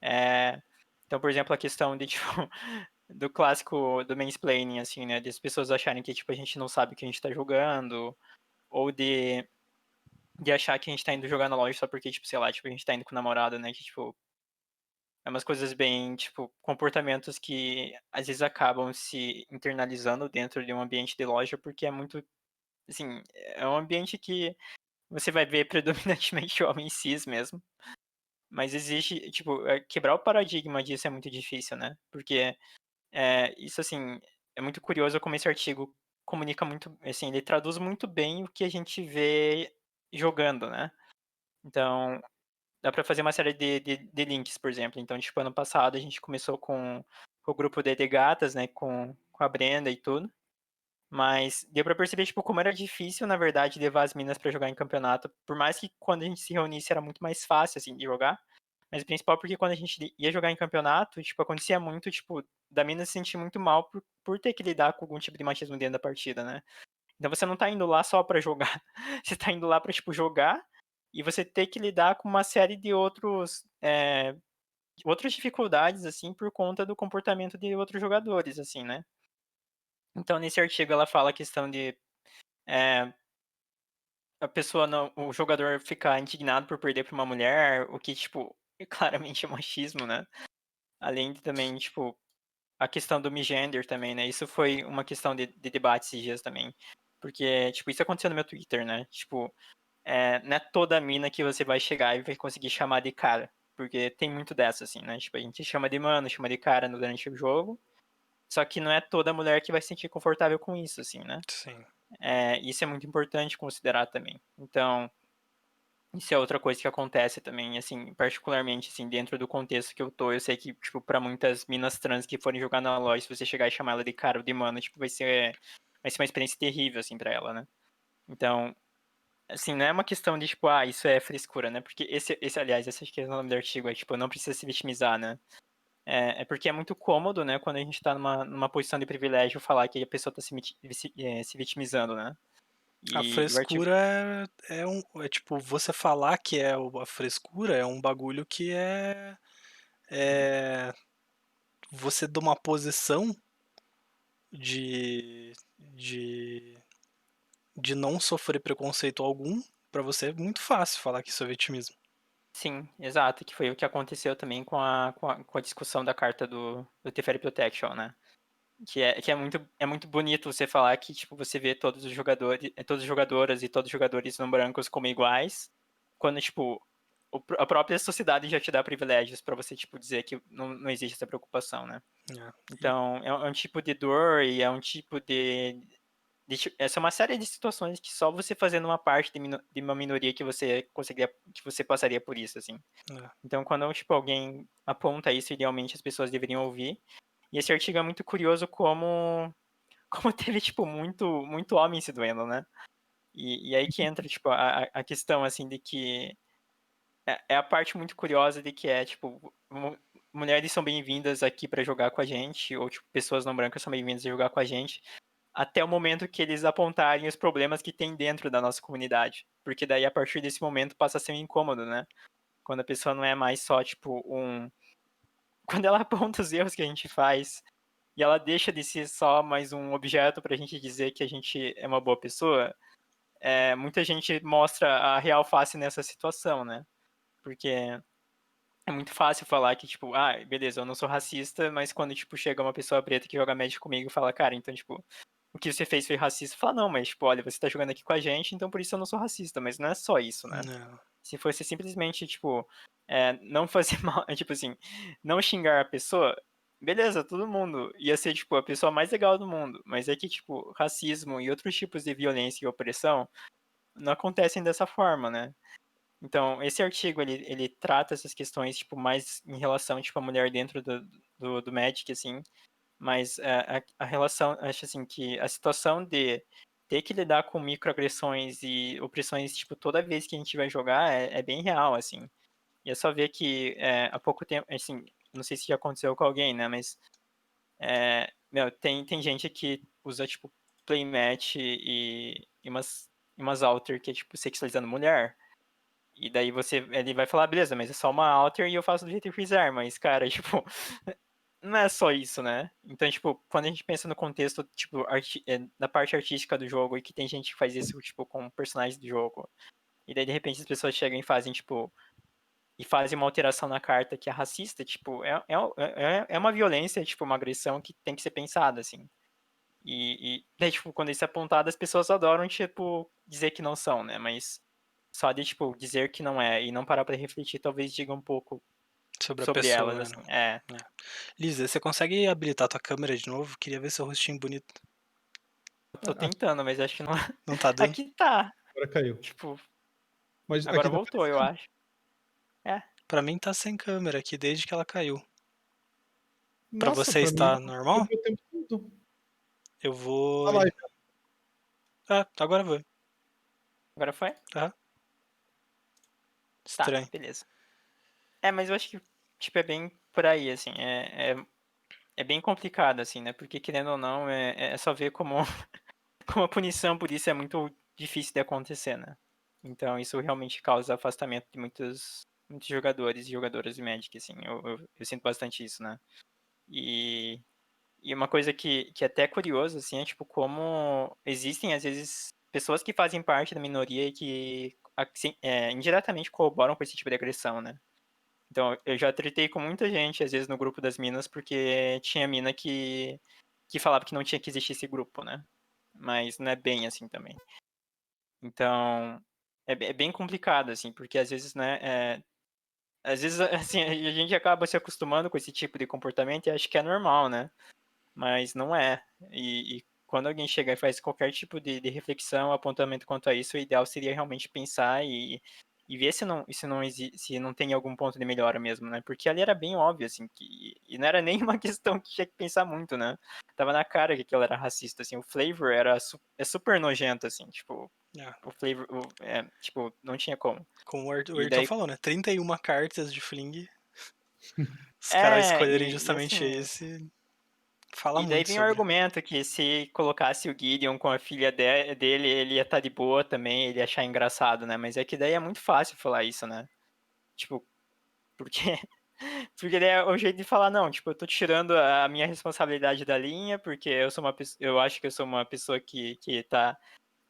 É... Então, por exemplo, a questão de, tipo, do clássico do mansplaining, assim, né? Das pessoas acharem que, tipo, a gente não sabe o que a gente tá jogando, ou de achar que a gente tá indo jogar na loja só porque, tipo, sei lá, tipo, a gente tá indo com o namorado, né? Que, tipo, é umas coisas bem, tipo, comportamentos que às vezes acabam se internalizando dentro de um ambiente de loja, porque é muito, assim, é um ambiente que você vai ver predominantemente homens cis mesmo. Mas existe, tipo, quebrar o paradigma disso é muito difícil, né? Porque isso, assim, é muito curioso como esse artigo comunica muito, assim, ele traduz muito bem o que a gente vê jogando, né? Então, dá pra fazer uma série de links, por exemplo. Então, tipo, ano passado a gente começou com o grupo de gatas, né, com a Brenda e tudo. Mas deu pra perceber, tipo, como era difícil, na verdade, levar as minas pra jogar em campeonato. Por mais que quando a gente se reunisse era muito mais fácil, assim, de jogar. Mas o principal porque quando a gente ia jogar em campeonato, tipo, acontecia muito, tipo, da mina se sentir muito mal por ter que lidar com algum tipo de machismo dentro da partida, né? Então você não tá indo lá só pra jogar, você tá indo lá pra, tipo, jogar e você ter que lidar com uma série de outras dificuldades, assim, por conta do comportamento de outros jogadores, assim, né. Então nesse artigo ela fala a questão de, eh, a pessoa não o jogador ficar indignado por perder pra uma mulher, o que, tipo, claramente é machismo, né. Além de também, tipo, a questão do misgender também, né, isso foi uma questão de debate esses dias também, porque, tipo, isso aconteceu no meu Twitter, né, tipo, não é toda mina que você vai chegar e vai conseguir chamar de cara, porque tem muito dessa, assim, né, tipo, a gente chama de mano, chama de cara durante o jogo, só que não é toda mulher que vai se sentir confortável com isso, assim, né. Sim. Isso é muito importante considerar também. Então, isso é outra coisa que acontece também, assim, particularmente, assim, dentro do contexto que eu tô, eu sei que, tipo, pra muitas minas trans que forem jogar na loja, se você chegar e chamar ela de cara ou de mano, tipo, vai ser uma experiência terrível, assim, pra ela, né. Então, assim, não é uma questão de, tipo, isso é frescura, né, porque aliás, esse acho que é o nome do artigo, é, tipo, não precisa se vitimizar, né. É porque é muito cômodo, né, quando a gente tá numa posição de privilégio, falar que a pessoa tá se vitimizando, né. A E o artigo frescura é tipo, você falar que é a frescura é um bagulho que é você de uma posição de, de, de não sofrer preconceito algum, pra você é muito fácil falar que isso é vitimismo. sim, exato, que foi o que aconteceu também com a discussão da carta do Teferi Protection, né. Que é muito bonito você falar que, tipo, você vê todas as jogadoras e todos os jogadores não brancos como iguais, quando, tipo, a própria sociedade já te dá privilégios pra você, tipo, dizer que não existe essa preocupação, né. É. Então, é um tipo de dor e é um tipo essa é uma série de situações que só você fazendo uma parte de uma minoria que você passaria por isso, assim. É. Então, quando, tipo, alguém aponta isso, idealmente as pessoas deveriam ouvir. E esse artigo é muito curioso como teve, tipo, muito homem se doendo, né. E aí que entra, tipo, a questão, assim, de que é a parte muito curiosa de que tipo, mulheres são bem-vindas aqui pra jogar com a gente, ou, tipo, pessoas não brancas são bem-vindas a jogar com a gente, até o momento que eles apontarem os problemas que tem dentro da nossa comunidade. Porque daí, a partir desse momento, passa a ser um incômodo, né. Quando a pessoa não é mais só, tipo, quando ela aponta os erros que a gente faz, e ela deixa de ser só mais um objeto pra gente dizer que a gente é uma boa pessoa, muita gente mostra a real face nessa situação, né. Porque é muito fácil falar que, tipo, beleza, eu não sou racista, mas quando, tipo, chega uma pessoa preta que joga Magic comigo e fala, cara, então, tipo, o que você fez foi racista. Fala, não, mas, tipo, olha, você tá jogando aqui com a gente, então por isso eu não sou racista. Mas não é só isso, né? Não. Se fosse simplesmente, tipo, não fazer mal, tipo assim, não xingar a pessoa, beleza, todo mundo ia ser, tipo, a pessoa mais legal do mundo. Mas é que, tipo, racismo e outros tipos de violência e opressão não acontecem dessa forma, né? Então, esse artigo, ele trata essas questões, tipo, mais em relação, tipo, à mulher dentro do Magic, assim, mas a relação, acho assim, que a situação de ter que lidar com microagressões e opressões, tipo, toda vez que a gente vai jogar é bem real, assim. E é só ver que há pouco tempo, assim, não sei se já aconteceu com alguém, né, mas, meu, tem gente que usa, tipo, playmatch e umas alter que é, tipo, sexualizando mulher. E daí ele vai falar, beleza, mas é só uma alter e eu faço do jeito que eu quiser, mas, cara, tipo, não é só isso, né? Então, tipo, quando a gente pensa no contexto, tipo, da parte artística do jogo, e que tem gente que faz isso, tipo, com personagens do jogo, e daí, de repente, as pessoas chegam e fazem, tipo, uma alteração na carta que é racista, tipo, é uma violência, tipo, uma agressão que tem que ser pensada, assim. E daí, tipo, quando isso é apontado, as pessoas adoram, tipo, dizer que não são, né? Mas só de, tipo, dizer que não é e não parar pra refletir, talvez diga um pouco Sobre a sobre elas, pessoa, assim. né? É. Lisa, você consegue habilitar tua câmera de novo? Queria ver seu rostinho bonito. Eu tô tentando, mas acho que não. Não tá dando? Aqui tá. Agora caiu. Tipo, Mas aqui agora tá voltou, eu aparecendo. acho. É. Pra mim tá sem câmera aqui desde que ela caiu. Pra Nossa, você pra mim está eu normal? vi o tempo todo. Eu Tá vou. lá, Agora vai. Agora foi? Tá? Tá, Estranho. beleza. Mas eu acho que, tipo, é bem por aí, assim. É bem complicado, assim, né? Porque, querendo ou não, é só ver como como a punição por isso é muito difícil de acontecer, né? Então isso realmente causa afastamento de muitos jogadores e jogadoras de Magic, assim. Eu sinto bastante isso, né? E, e uma coisa que é até curioso, assim, é tipo como existem, às vezes, pessoas que fazem parte da minoria e que assim, indiretamente colaboram com esse tipo de agressão, né? Então, eu já tretei com muita gente, às vezes, no grupo das minas, porque tinha mina que falava que não tinha que existir esse grupo, né? Mas não é bem assim também. Então, é bem complicado, assim, porque às vezes, né, às vezes, assim, a gente acaba se acostumando com esse tipo de comportamento e acha que é normal, né? Mas não é. E quando alguém chega e faz qualquer tipo de reflexão, apontamento quanto a isso, o ideal seria realmente pensar e ver se não tem algum ponto de melhora mesmo, né? Porque ali era bem óbvio, assim, e não era nem uma questão que tinha que pensar muito, né? Tava na cara que aquilo era racista, assim, o flavor é super nojento, assim, tipo, É, o flavor, tipo, não tinha como. como o E Ayrton daí, falou, né? 31 cartas de Fling. Os caras escolherem justamente assim, esse. Fala e daí muito vem o sobre. argumento que se colocasse o Gideon com a filha dele, ele ia estar de boa também, ele ia achar engraçado, né? Mas é que daí é muito fácil falar isso, né? Tipo, porque porque daí é o jeito de falar, não, tipo, eu tô tirando a minha responsabilidade da linha, porque eu sou uma pessoa, eu acho que eu sou uma pessoa que tá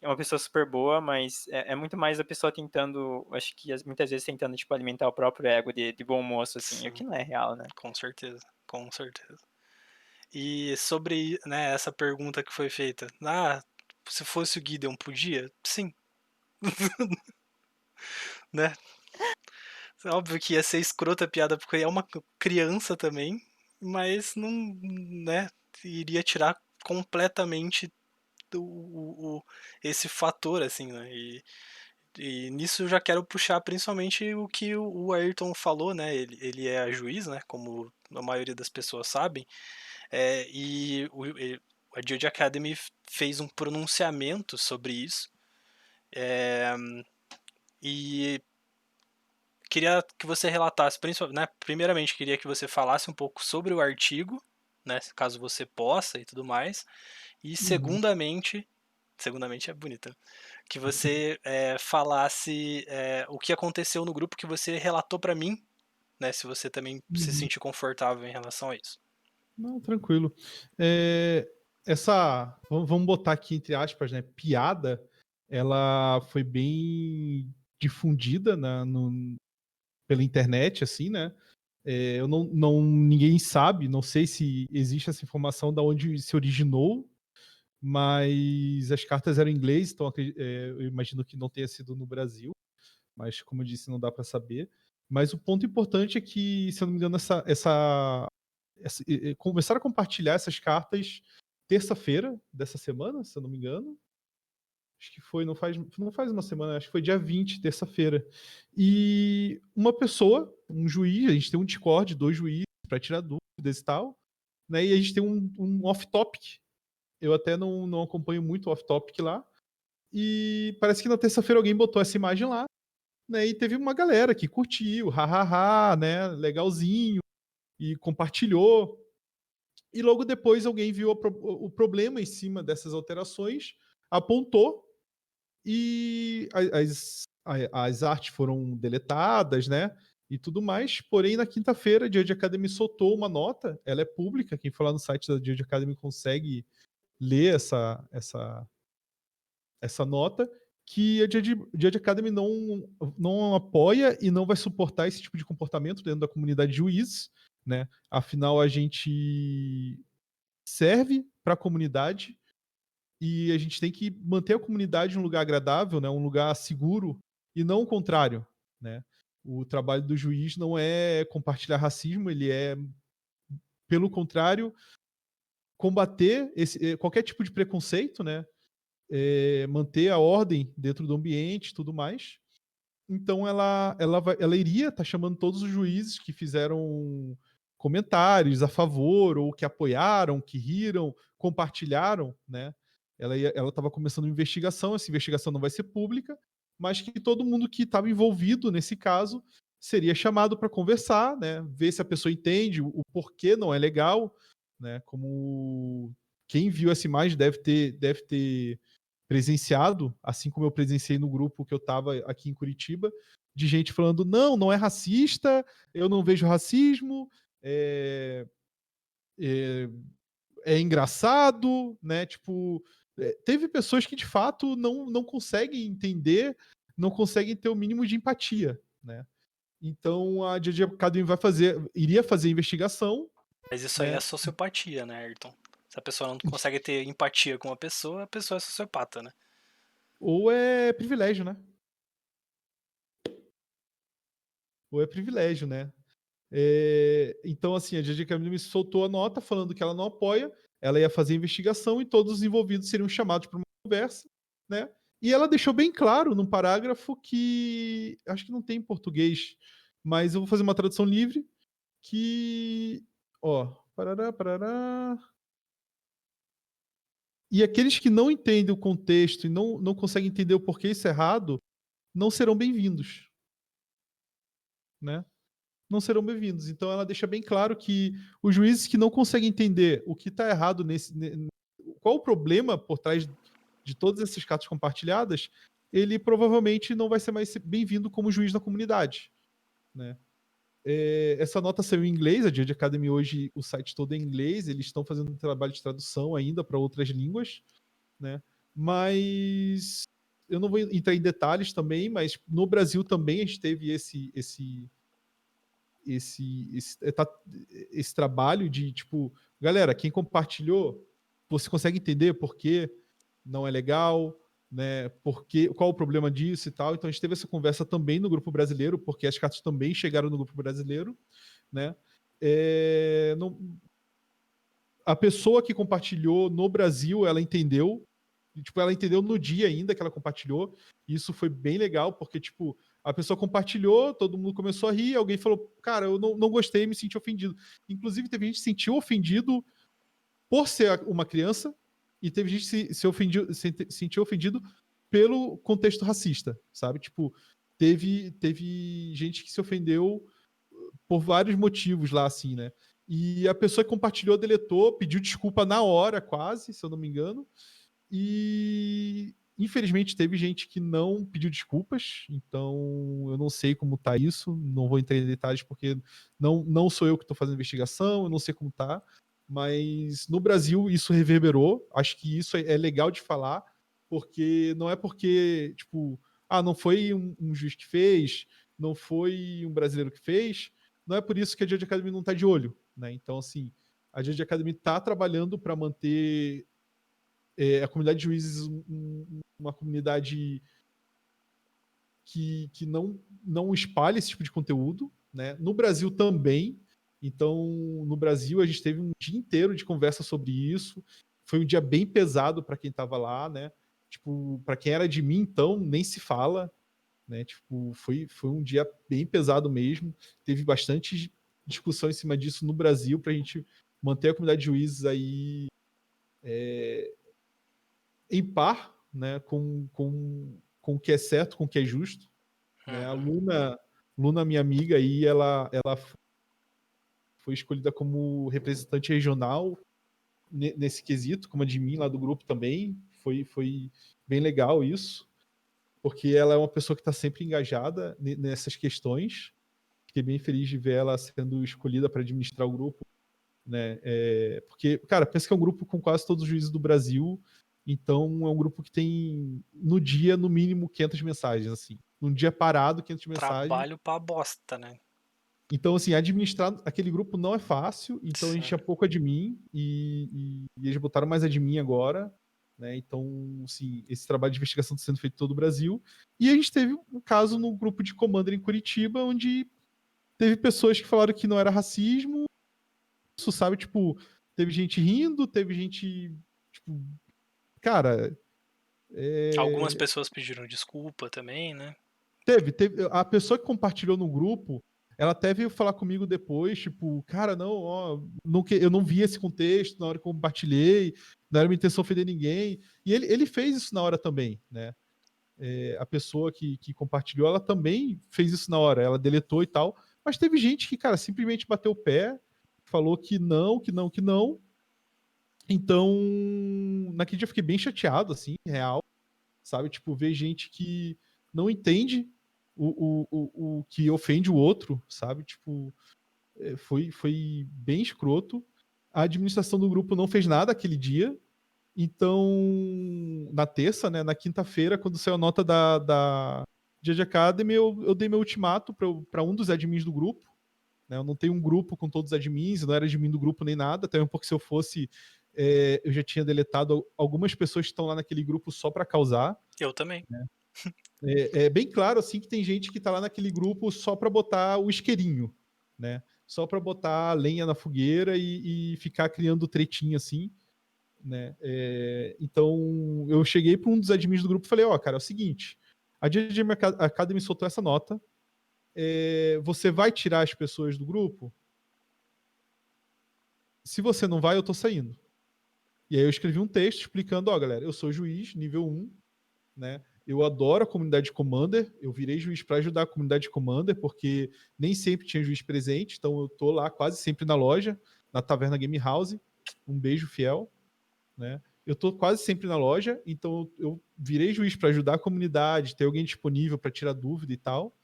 é uma pessoa super boa, mas é muito mais a pessoa tentando, acho que muitas vezes tentando, tipo, alimentar o próprio ego de bom moço, assim, o Sim, que não é real, né? com certeza. Com certeza. E sobre, né, essa pergunta que foi feita. Ah, se fosse o Gideon, podia? Sim, né? É óbvio que ia ser escrota a piada porque é uma criança também, mas não, né, iria tirar completamente esse fator, assim, né? E nisso eu já quero puxar principalmente o que o Ayrton falou, né? Ele é juiz, né? Como a maioria das pessoas sabem. A Judge Academy fez um pronunciamento sobre isso. E queria que você relatasse, né, primeiramente queria que você falasse um pouco sobre o artigo, né, caso você possa e tudo mais, e Uhum. segundamente é bonita, que você falasse o que aconteceu no grupo que você relatou para mim, né, se você também se Uhum. sentir confortável em relação a isso. Não, tranquilo. Vamos botar aqui entre aspas, né? Piada, ela foi bem difundida pela internet, assim, né? Ninguém sabe, não sei se existe essa informação da onde se originou, mas as cartas eram em inglês, então eu imagino que não tenha sido no Brasil, mas como eu disse, não dá para saber. Mas o ponto importante é que, se eu não me engano, começaram a compartilhar essas cartas terça-feira dessa semana, se eu não me engano. Acho que foi, não faz uma semana, acho que foi dia 20, terça-feira. E uma pessoa, um juiz, a gente tem um Discord, 2 juízes para tirar dúvidas e tal, né? E a gente tem um off-topic. Eu até não acompanho muito o off-topic lá. E parece que na terça-feira alguém botou essa imagem lá, né? E teve uma galera que curtiu, hahaha, né? Legalzinho, e compartilhou. E logo depois alguém viu o problema em cima dessas alterações, apontou e as artes foram deletadas, né? E tudo mais. Porém, na quinta-feira, a Judge Academy soltou uma nota, ela é pública, quem for lá no site da Judge Academy consegue ler essa nota, que a Judge Academy não apoia e não vai suportar esse tipo de comportamento dentro da comunidade de juízes, né? Afinal, a gente serve para a comunidade e a gente tem que manter a comunidade um lugar agradável, né, um lugar seguro e não o contrário, né? O trabalho do juiz não é compartilhar racismo, ele é, pelo contrário, combater qualquer tipo de preconceito, né? Manter a ordem dentro do ambiente, e tudo mais. Então ela iria estar chamando todos os juízes que fizeram comentários a favor ou que apoiaram, que riram, compartilharam, né? Ela estava começando uma investigação, essa investigação não vai ser pública, mas que todo mundo que estava envolvido nesse caso seria chamado para conversar, né? Ver se a pessoa entende o porquê não é legal, né? Como quem viu essa imagem deve ter presenciado, assim como eu presenciei no grupo que eu estava aqui em Curitiba, de gente falando, não é racista, eu não vejo racismo, é, é, é engraçado, né? Tipo, teve pessoas que de fato não conseguem entender, não conseguem ter o mínimo de empatia, né? Então a DJ Academy iria fazer investigação, Mas isso aí é né? sociopatia, né, Ayrton? Se a pessoa não consegue ter empatia com uma pessoa, a pessoa é sociopata, né? Ou é privilégio, né? Ou é privilégio, né? Então, assim, a DJ Academy soltou a nota falando que ela não apoia, ela ia fazer investigação e todos os envolvidos seriam chamados para uma conversa, né? E ela deixou bem claro num parágrafo que acho que não tem em português, mas eu vou fazer uma tradução livre que, ó, parará, parará. E aqueles que não entendem o contexto e não conseguem entender o porquê isso é errado, não serão bem-vindos, né? Não serão bem-vindos. Então ela deixa bem claro que os juízes que não conseguem entender o que está errado qual o problema por trás de todas essas cartas compartilhadas, ele provavelmente não vai ser mais bem-vindo como juiz na comunidade, né? Essa nota saiu em inglês, a Judge Academy hoje, o site todo é em inglês, eles estão fazendo um trabalho de tradução ainda para outras línguas, né? Mas eu não vou entrar em detalhes também, mas no Brasil também a gente teve esse trabalho de, tipo, galera, quem compartilhou, você consegue entender por que não é legal, né? Qual o problema disso e tal. Então a gente teve essa conversa também no grupo brasileiro, porque as cartas também chegaram no grupo brasileiro, né? Não, a pessoa que compartilhou no Brasil, ela entendeu. Tipo, ela entendeu no dia ainda que ela compartilhou. E isso foi bem legal, porque, tipo, a pessoa compartilhou, todo mundo começou a rir, alguém falou, cara, eu não gostei, me senti ofendido. Inclusive, teve gente que se sentiu ofendido por ser uma criança, e teve gente que se sentiu ofendido pelo contexto racista, sabe? Tipo, teve gente que se ofendeu por vários motivos lá, assim, né? E a pessoa que compartilhou deletou, pediu desculpa na hora, quase, se eu não me engano. E infelizmente teve gente que não pediu desculpas, então eu não sei como tá isso, não vou entrar em detalhes porque não sou eu que estou fazendo investigação, eu não sei como tá, mas no Brasil isso reverberou, acho que isso é legal de falar, porque não é porque, tipo, não foi um juiz que fez, não foi um brasileiro que fez, não é por isso que a Judge Academy não tá de olho, né? Então, assim, a Judge Academy tá trabalhando para manter a comunidade de juízes uma comunidade que não espalha esse tipo de conteúdo, né? No Brasil também. Então, no Brasil, a gente teve um dia inteiro de conversa sobre isso. Foi um dia bem pesado para quem estava lá, né? Tipo, para quem era de mim, então, nem se fala, né? Tipo, foi um dia bem pesado mesmo. Teve bastante discussão em cima disso no Brasil para a gente manter a comunidade de juízes aí em par, né, com o que é certo, com o que é justo, né? A Uhum. Luna, minha amiga aí, ela foi escolhida como representante regional nesse quesito, como a de mim lá do grupo também. Foi bem legal isso, porque ela é uma pessoa que está sempre engajada nessas questões. Fiquei bem feliz de ver ela sendo escolhida para administrar o grupo, né? Porque, cara, pensa que é um grupo com quase todos os juízes do Brasil, então é um grupo que tem, no dia, no mínimo, 500 mensagens, assim. Num dia parado, 500 mensagens. Trabalho pra bosta, né? Então, assim, administrar aquele grupo não é fácil, então a gente Sim. tinha pouco admin, e eles botaram mais admin agora, né? Então, assim, esse trabalho de investigação está sendo feito em todo o Brasil. E a gente teve um caso no grupo de Commander em Curitiba, onde teve pessoas que falaram que não era racismo, isso, sabe? Tipo, teve gente rindo, teve gente, tipo, cara, Algumas pessoas pediram desculpa também, né? teve a pessoa que compartilhou no grupo, ela até veio falar comigo depois, tipo, cara, não, ó, eu não vi esse contexto na hora que eu compartilhei, não era minha intenção ofender ninguém, e ele fez isso na hora também, né? A pessoa que compartilhou, ela também fez isso na hora, ela deletou e tal, mas teve gente que, cara, simplesmente bateu o pé, falou que não, que não, que não, Então, naquele dia eu fiquei bem chateado, assim, real, sabe? Tipo, ver gente que não entende o que ofende o outro, sabe? Tipo, foi bem escroto. A administração do grupo não fez nada aquele dia. Então, na terça, né, na quinta-feira, quando saiu a nota da Judge Academy, eu dei meu ultimato para um dos admins do grupo. Né? Eu não tenho um grupo com todos os admins, eu não era admin do grupo nem nada, até porque se eu fosse, eu já tinha deletado algumas pessoas que estão lá naquele grupo só para causar. Eu também. Né? É bem claro assim que tem gente que tá lá naquele grupo só para botar o isqueirinho, né? Só para botar lenha na fogueira e ficar criando tretinha assim, né? Então eu cheguei para um dos admins do grupo e falei, ó, cara, é o seguinte, a GGM Academy soltou essa nota, você vai tirar as pessoas do grupo? Se você não vai, eu tô saindo. E aí eu escrevi um texto explicando, ó, galera, eu sou juiz, nível 1, né? Eu adoro a comunidade Commander, eu virei juiz para ajudar a comunidade Commander, porque nem sempre tinha juiz presente, então eu tô lá quase sempre na loja, na Taverna Game House. Um beijo fiel, né? Eu tô quase sempre na loja, então eu virei juiz para ajudar a comunidade, ter alguém disponível para tirar dúvida e tal.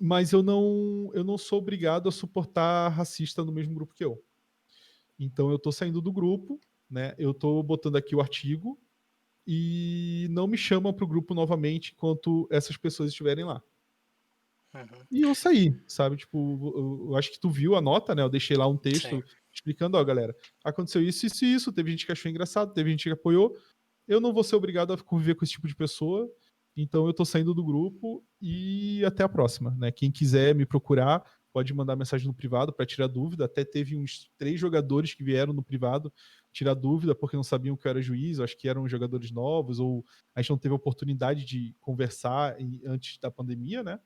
Mas eu não sou obrigado a suportar racista no mesmo grupo que eu. Então eu tô saindo do grupo, né? Eu tô botando aqui o artigo e não me chamam para o grupo novamente enquanto essas pessoas estiverem lá. Uhum. E eu saí, sabe? Tipo, eu acho que tu viu a nota, né? Eu deixei lá um Sim. texto explicando, ó, galera, aconteceu isso, isso e isso, teve gente que achou engraçado, teve gente que apoiou. Eu não vou ser obrigado a conviver com esse tipo de pessoa, então eu tô saindo do grupo e até a próxima, né? Quem quiser me procurar, pode mandar mensagem no privado para tirar dúvida. Até teve uns 3 jogadores que vieram no privado tirar dúvida porque não sabiam que eu era juiz, acho que eram jogadores novos, ou a gente não teve a oportunidade de conversar antes da pandemia, né?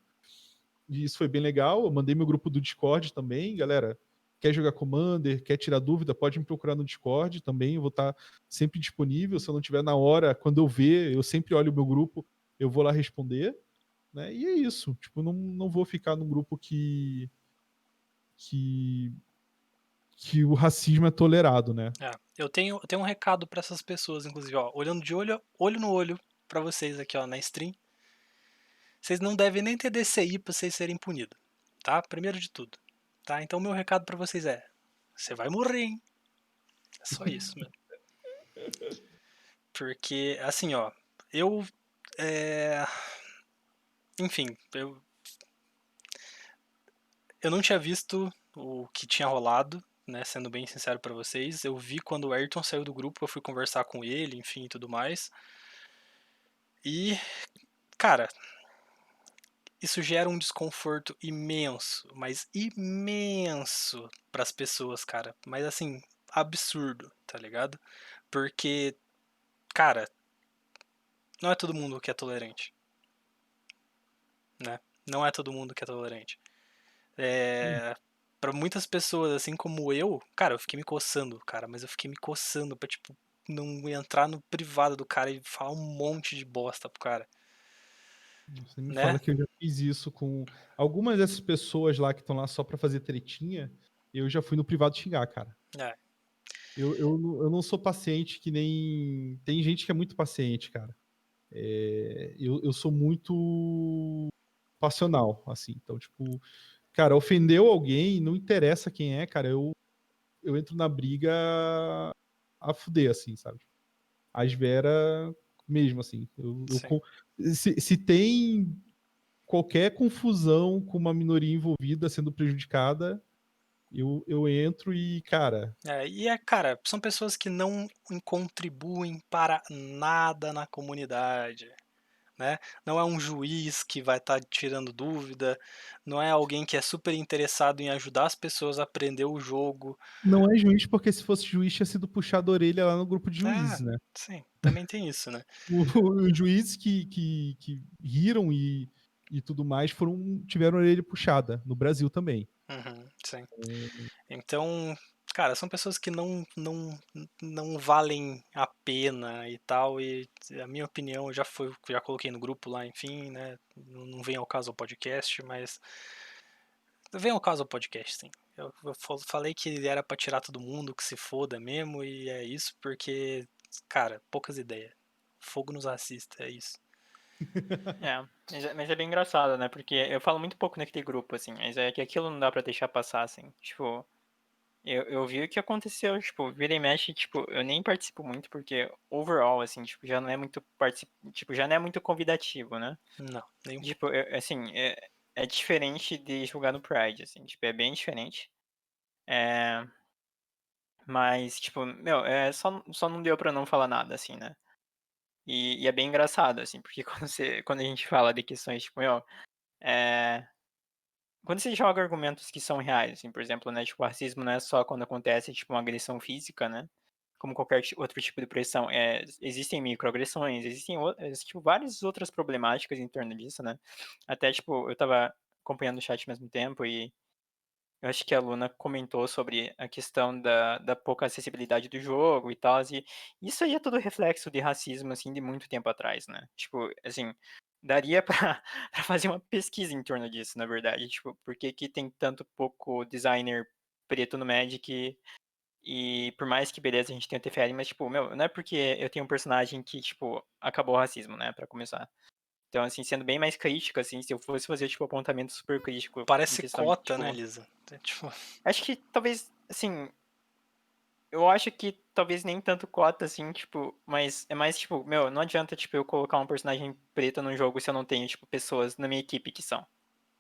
E isso foi bem legal. Eu mandei meu grupo do Discord também, galera. Quer jogar Commander, quer tirar dúvida, pode me procurar no Discord também. Eu vou estar sempre disponível. Se eu não tiver na hora, quando eu ver, eu sempre olho o meu grupo, eu vou lá responder. Né? E é isso. Tipo, não vou ficar num grupo que, que o racismo é tolerado, né? Eu tenho um recado pra essas pessoas, inclusive, ó, olhando de olho no olho pra vocês aqui, ó, na stream. Vocês não devem nem ter DCI pra vocês serem punidos, tá? Primeiro de tudo, tá? Então meu recado pra vocês é: você vai morrer, hein? É só isso, mano. Porque, assim, ó, eu. é, Enfim, eu não tinha visto o que tinha rolado, né? Sendo bem sincero pra vocês. Eu vi quando o Ayrton saiu do grupo, eu fui conversar com ele, enfim, e tudo mais. E, cara, isso gera um desconforto imenso, mas imenso pras pessoas, cara. Mas assim, absurdo, tá ligado? Porque, cara, não é todo mundo que é tolerante, né? Não é todo mundo que é tolerante. Pra muitas pessoas, assim como eu, cara, eu fiquei me coçando, cara, mas eu fiquei me coçando pra, tipo, não entrar no privado do cara e falar um monte de bosta pro cara, Você me fala né? que eu já fiz isso com algumas dessas pessoas lá que estão lá só pra fazer tretinha. Eu já fui no privado xingar, cara. É, Eu não sou paciente que nem. Tem gente que é muito paciente, cara. Eu sou muito passional, assim. Então, tipo, cara, ofendeu alguém, não interessa quem é, cara, eu entro na briga a fuder, assim, sabe? As Vera mesmo, assim. sim. Se tem qualquer confusão com uma minoria envolvida sendo prejudicada, eu entro e, cara. Cara, são pessoas que não contribuem para nada na comunidade, né? Não é um juiz que vai estar tirando dúvida, não é alguém que é super interessado em ajudar as pessoas a aprender o jogo. Não é juiz, porque se fosse juiz tinha sido puxado a orelha lá no grupo de Ah, juízes, né? sim, também tem isso, né? Os juízes que riram e tudo mais tiveram a orelha puxada, no Brasil também. Uhum, sim. Então, cara, são pessoas que não valem a pena e tal, e a minha opinião já coloquei no grupo lá, enfim, né? Não vem ao caso ao podcast, mas Vem ao caso do podcast, sim. Eu falei que era pra tirar todo mundo, que se foda mesmo, e é isso, porque, cara, poucas ideias. Fogo nos assista, é isso. É, mas é bem engraçado, né? Porque eu falo muito pouco naquele grupo, assim, mas é que aquilo não dá pra deixar passar, assim. Tipo, eu vi o que aconteceu, tipo, vira e mexe, tipo, eu nem participo muito, porque overall, assim, tipo, já não é muito tipo, já não é muito convidativo, né? Não, nem um pouco. Tipo, assim, é diferente de jogar no Pride, assim, tipo, é bem diferente. É, mas, tipo, meu, só não deu pra não falar nada, assim, né? E é bem engraçado, assim, porque quando a gente fala de questões, tipo, meu, é, quando você joga argumentos que são reais, assim, por exemplo, né, tipo, o racismo não é só quando acontece, tipo, uma agressão física, né, como qualquer outro tipo de pressão, existem microagressões, tipo, várias outras problemáticas em torno disso, né, até, tipo, eu tava acompanhando o chat ao mesmo tempo e eu acho que a Luna comentou sobre a questão da pouca acessibilidade do jogo e tal, e isso aí é tudo reflexo de racismo, assim, de muito tempo atrás, né? Tipo, assim, daria pra, pra fazer uma pesquisa em torno disso, na verdade. Tipo, por que que tem tanto pouco designer preto no Magic e por mais que, beleza, a gente tenha o TFL, mas, tipo, meu, não é porque eu tenho um personagem que, tipo, acabou o racismo, né, pra começar. Então, assim, sendo bem mais crítico, assim, se eu fosse fazer, tipo, apontamento super crítico em Parece questão de, cota, né, tipo, Lisa? É, tipo, acho que talvez, assim, eu acho que talvez nem tanto cota, assim, tipo, mas é mais, tipo, meu, não adianta, tipo, eu colocar um personagem preto no jogo se eu não tenho, tipo, pessoas na minha equipe que são.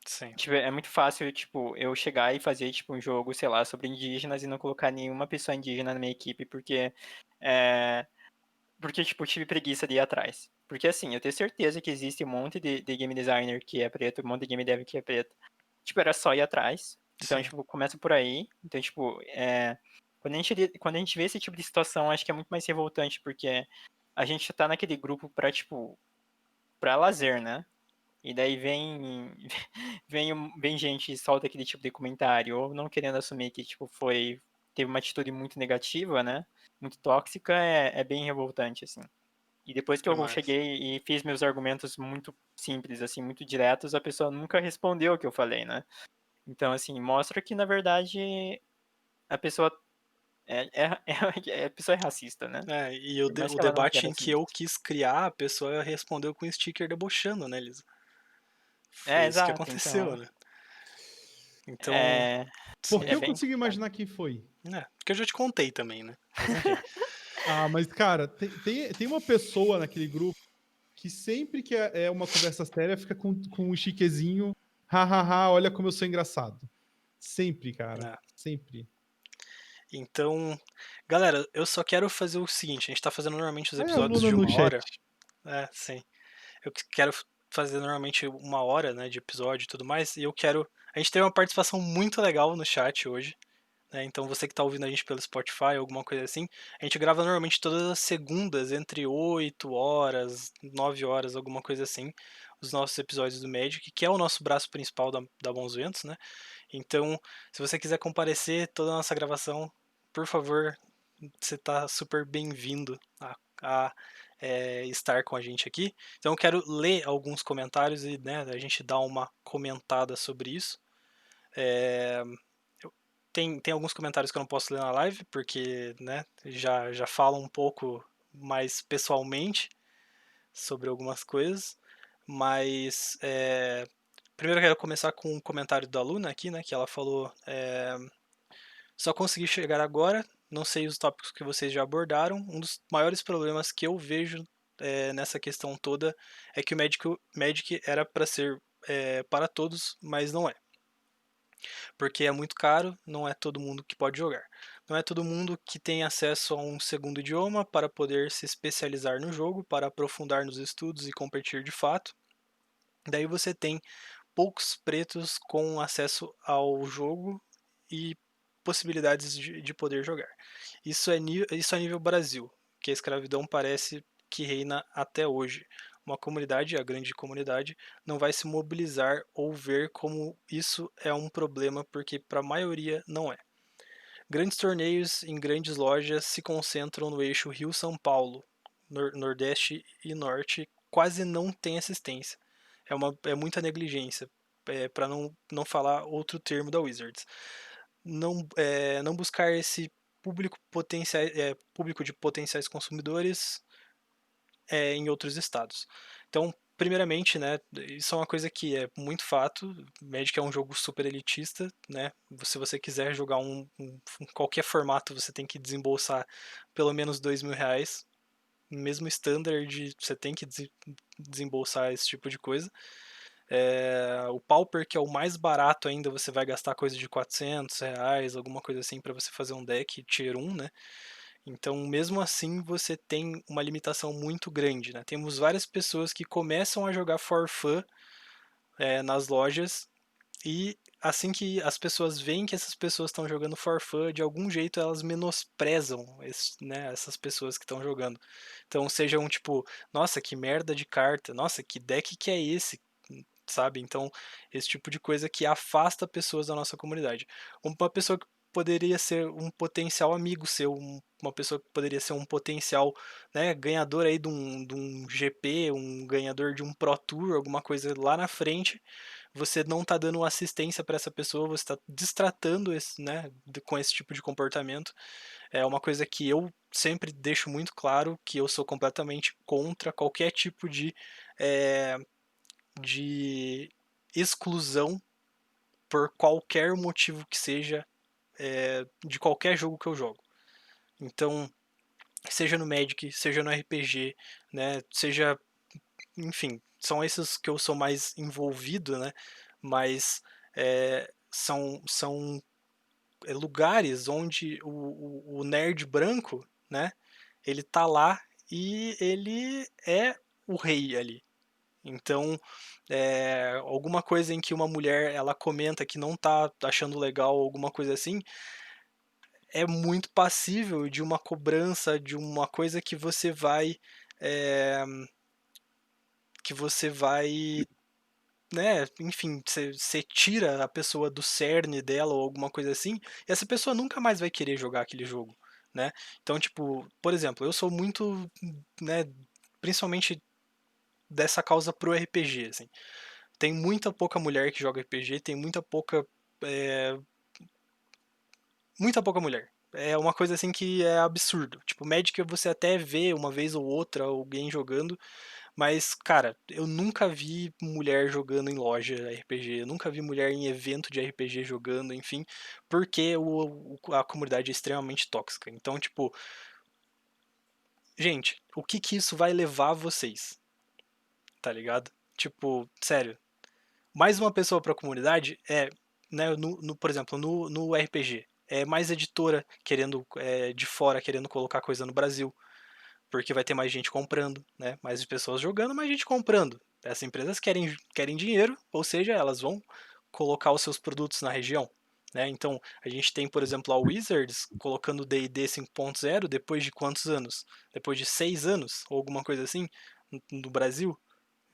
sim, Tipo, é muito fácil, tipo, eu chegar e fazer, tipo, um jogo, sei lá, sobre indígenas e não colocar nenhuma pessoa indígena na minha equipe, é, porque tipo, eu tive preguiça de ir atrás. Porque, assim, eu tenho certeza que existe um monte de game designer que é preto, um monte de game dev que é preto. Tipo, era só ir atrás. Então, sim. tipo, começa por aí. Então, tipo, quando a gente vê esse tipo de situação, acho que é muito mais revoltante, porque a gente tá naquele grupo pra, tipo, pra lazer, né? E daí vem gente e solta aquele tipo de comentário, ou não querendo assumir que, tipo, teve uma atitude muito negativa, né? Muito tóxica, é bem revoltante, assim. E depois que eu Demais. cheguei e fiz meus argumentos muito simples, assim, muito diretos, a pessoa nunca respondeu o que eu falei, né? Então, assim, mostra que, na verdade, a pessoa a pessoa é racista, né? É, e Por mais o que ela não debate queira em que assumir eu isso. quis criar, a pessoa respondeu com sticker debochando, né, Lisa? Foi É, isso que exato. aconteceu, Então, né? Então, é, Porque é eu sim. bem consigo complicado. imaginar quem foi. Porque eu já te contei também, né? Mas enfim. Ah, mas, cara, tem uma pessoa naquele grupo que sempre que é uma conversa séria fica com um chiquezinho. Hahaha, olha como eu sou engraçado. Sempre, cara. Né? Sempre. Então, galera, eu só quero fazer o seguinte: a gente tá fazendo normalmente os Olha a episódios Luna de no uma chat. hora. É, sim. Eu quero fazer normalmente uma hora, né, de episódio e tudo mais. E eu quero. A gente teve uma participação muito legal no chat hoje. Né? Então você que está ouvindo a gente pelo Spotify, alguma coisa assim, a gente grava normalmente todas as segundas, entre 8 horas, 9 horas, alguma coisa assim, os nossos episódios do Magic, que é o nosso braço principal da Bons Ventos, né? Então, se você quiser comparecer toda a nossa gravação, por favor, você está super bem-vindo a estar com a gente aqui. Então eu quero ler alguns comentários e, né, a gente dar uma comentada sobre isso. É, tem alguns comentários que eu não posso ler na live, porque, né, já falam um pouco mais pessoalmente sobre algumas coisas. Mas primeiro eu quero começar com um comentário da Luna aqui, né, que ela falou: só consegui chegar agora, não sei os tópicos que vocês já abordaram. Um dos maiores problemas que eu vejo nessa questão toda é que o Magic era para ser para todos, mas não é, porque é muito caro, não é todo mundo que pode jogar. Não é todo mundo que tem acesso a um segundo idioma para poder se especializar no jogo, para aprofundar nos estudos e competir de fato. Daí você tem poucos pretos com acesso ao jogo e possibilidades de poder jogar. Isso a nível Brasil, que a escravidão parece que reina até hoje. Uma comunidade, a grande comunidade, não vai se mobilizar ou ver como isso é um problema, porque para a maioria não é. Grandes torneios em grandes lojas se concentram no eixo Rio-São Paulo, Nordeste e Norte, quase não tem assistência. É muita negligência. para não falar outro termo da Wizards. Não buscar esse público de potenciais consumidores em outros estados. Então, primeiramente, né, isso é uma coisa que é muito fato. Magic é um jogo super elitista, né? Se você quiser jogar qualquer formato, você tem que desembolsar pelo menos R$ 2.000. Mesmo standard, você tem que desembolsar esse tipo de coisa. O Pauper, que é o mais barato ainda, você vai gastar coisa de R$ 400, alguma coisa assim, para você fazer um deck Tier 1, né? Então, mesmo assim, você tem uma limitação muito grande, né? Temos várias pessoas que começam a jogar for fun nas lojas e assim que as pessoas veem que essas pessoas estão jogando for fun, de algum jeito elas menosprezam né, essas pessoas que estão jogando. Então, seja um tipo, nossa, que merda de carta, nossa, que deck que é esse? Sabe? Então, esse tipo de coisa que afasta pessoas da nossa comunidade. Uma pessoa que poderia ser um potencial amigo seu, uma pessoa que poderia ser um potencial, né, ganhador aí de um GP, um ganhador de um Pro Tour, alguma coisa lá na frente, você não está dando assistência para essa pessoa, você está destratando né, com esse tipo de comportamento. É uma coisa que eu sempre deixo muito claro que eu sou completamente contra qualquer tipo de exclusão por qualquer motivo que seja de qualquer jogo que eu jogo. Então, seja no Magic, seja no RPG, né, seja, enfim, são esses que eu sou mais envolvido, né, mas são lugares onde o nerd branco, né, ele tá lá e ele é o rei ali. Então, alguma coisa em que uma mulher ela comenta que não tá achando legal, alguma coisa assim, é muito passível de uma cobrança, de uma coisa é, que você vai, né, enfim, você tira a pessoa do cerne dela ou alguma coisa assim, e essa pessoa nunca mais vai querer jogar aquele jogo, né? Então, tipo, por exemplo, eu sou muito, né, principalmente dessa causa pro RPG, assim. Tem muita pouca mulher que joga RPG, tem é, muita pouca mulher. É uma coisa assim que é absurdo. Tipo, Magic você até vê uma vez ou outra alguém jogando, mas, cara, eu nunca vi mulher jogando em loja RPG, eu nunca vi mulher em evento de RPG jogando, enfim, porque a comunidade é extremamente tóxica. Então, tipo, gente, o que que isso vai levar vocês? Tá ligado? Tipo, sério, mais uma pessoa para a comunidade né, por exemplo, no RPG, é mais editora querendo de fora querendo colocar coisa no Brasil, porque vai ter mais gente comprando, né? Mais pessoas jogando, mais gente comprando. Essas empresas querem dinheiro, ou seja, elas vão colocar os seus produtos na região. Né? Então, a gente tem, por exemplo, a Wizards colocando o D&D 5.0 depois de quantos anos? Depois de 6 anos, ou alguma coisa assim, no Brasil,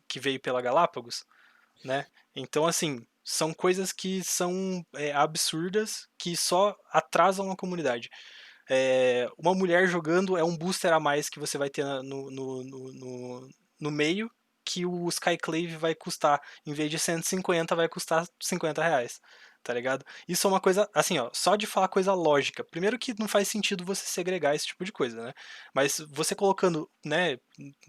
que veio pela Galápagos, né? Então, assim, são coisas que são absurdas, que só atrasam a comunidade. Uma mulher jogando é um booster a mais que você vai ter no meio, que o Skyclave vai custar, em vez de 150, vai custar R$ 50. Tá ligado? Isso é uma coisa, assim, ó, só de falar coisa lógica. Primeiro que não faz sentido você segregar esse tipo de coisa, né? Mas você colocando, né,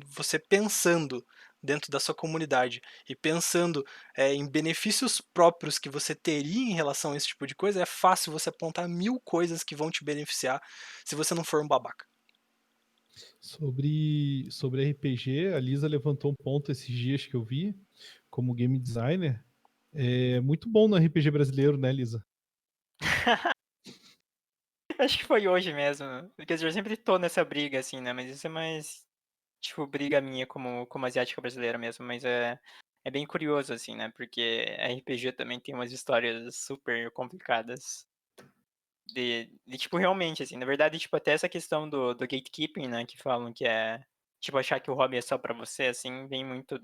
você pensando dentro da sua comunidade e pensando em benefícios próprios que você teria em relação a esse tipo de coisa, é fácil você apontar 1000 coisas que vão te beneficiar se você não for um babaca. Sobre RPG, a Lisa levantou um ponto esses dias que eu vi, como game designer. É muito bom no RPG brasileiro, né, Lisa? Acho que foi hoje mesmo. Quer dizer, eu sempre tô nessa briga, assim, né? Mas isso é mais, tipo, briga minha como asiática brasileira mesmo. Mas é bem curioso, assim, né? Porque RPG também tem umas histórias super complicadas. Tipo, realmente, assim, na verdade, tipo, até essa questão do gatekeeping, né? Que falam que é, tipo, achar que o hobby é só pra você, assim, vem muito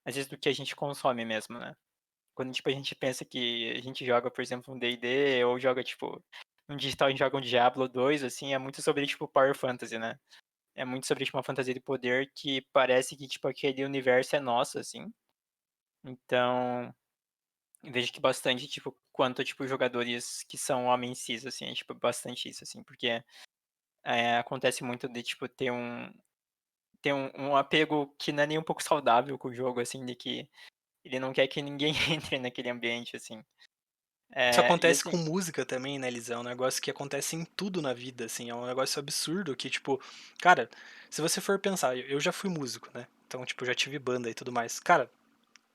às vezes, do que a gente consome mesmo, né? Quando, tipo, a gente pensa que a gente joga, por exemplo, um D&D, ou joga, tipo, no digital a gente joga um Diablo 2, assim, é muito sobre, tipo, Power Fantasy, né? É muito sobre, tipo, uma fantasia de poder que parece que, tipo, aquele universo é nosso, assim. Então, vejo que bastante, tipo, quanto, tipo, jogadores que são homens cis, assim, é, tipo, bastante isso, assim, porque, acontece muito de, tipo, ter um apego que não é nem um pouco saudável com o jogo, assim, de que ele não quer que ninguém entre naquele ambiente, assim. Isso E acontece assim com música também, né, Lisa? É um negócio que acontece em tudo na vida, assim. É um negócio absurdo que, tipo, cara, se você for pensar, eu já fui músico, né? Então, tipo, já tive banda e tudo mais. Cara,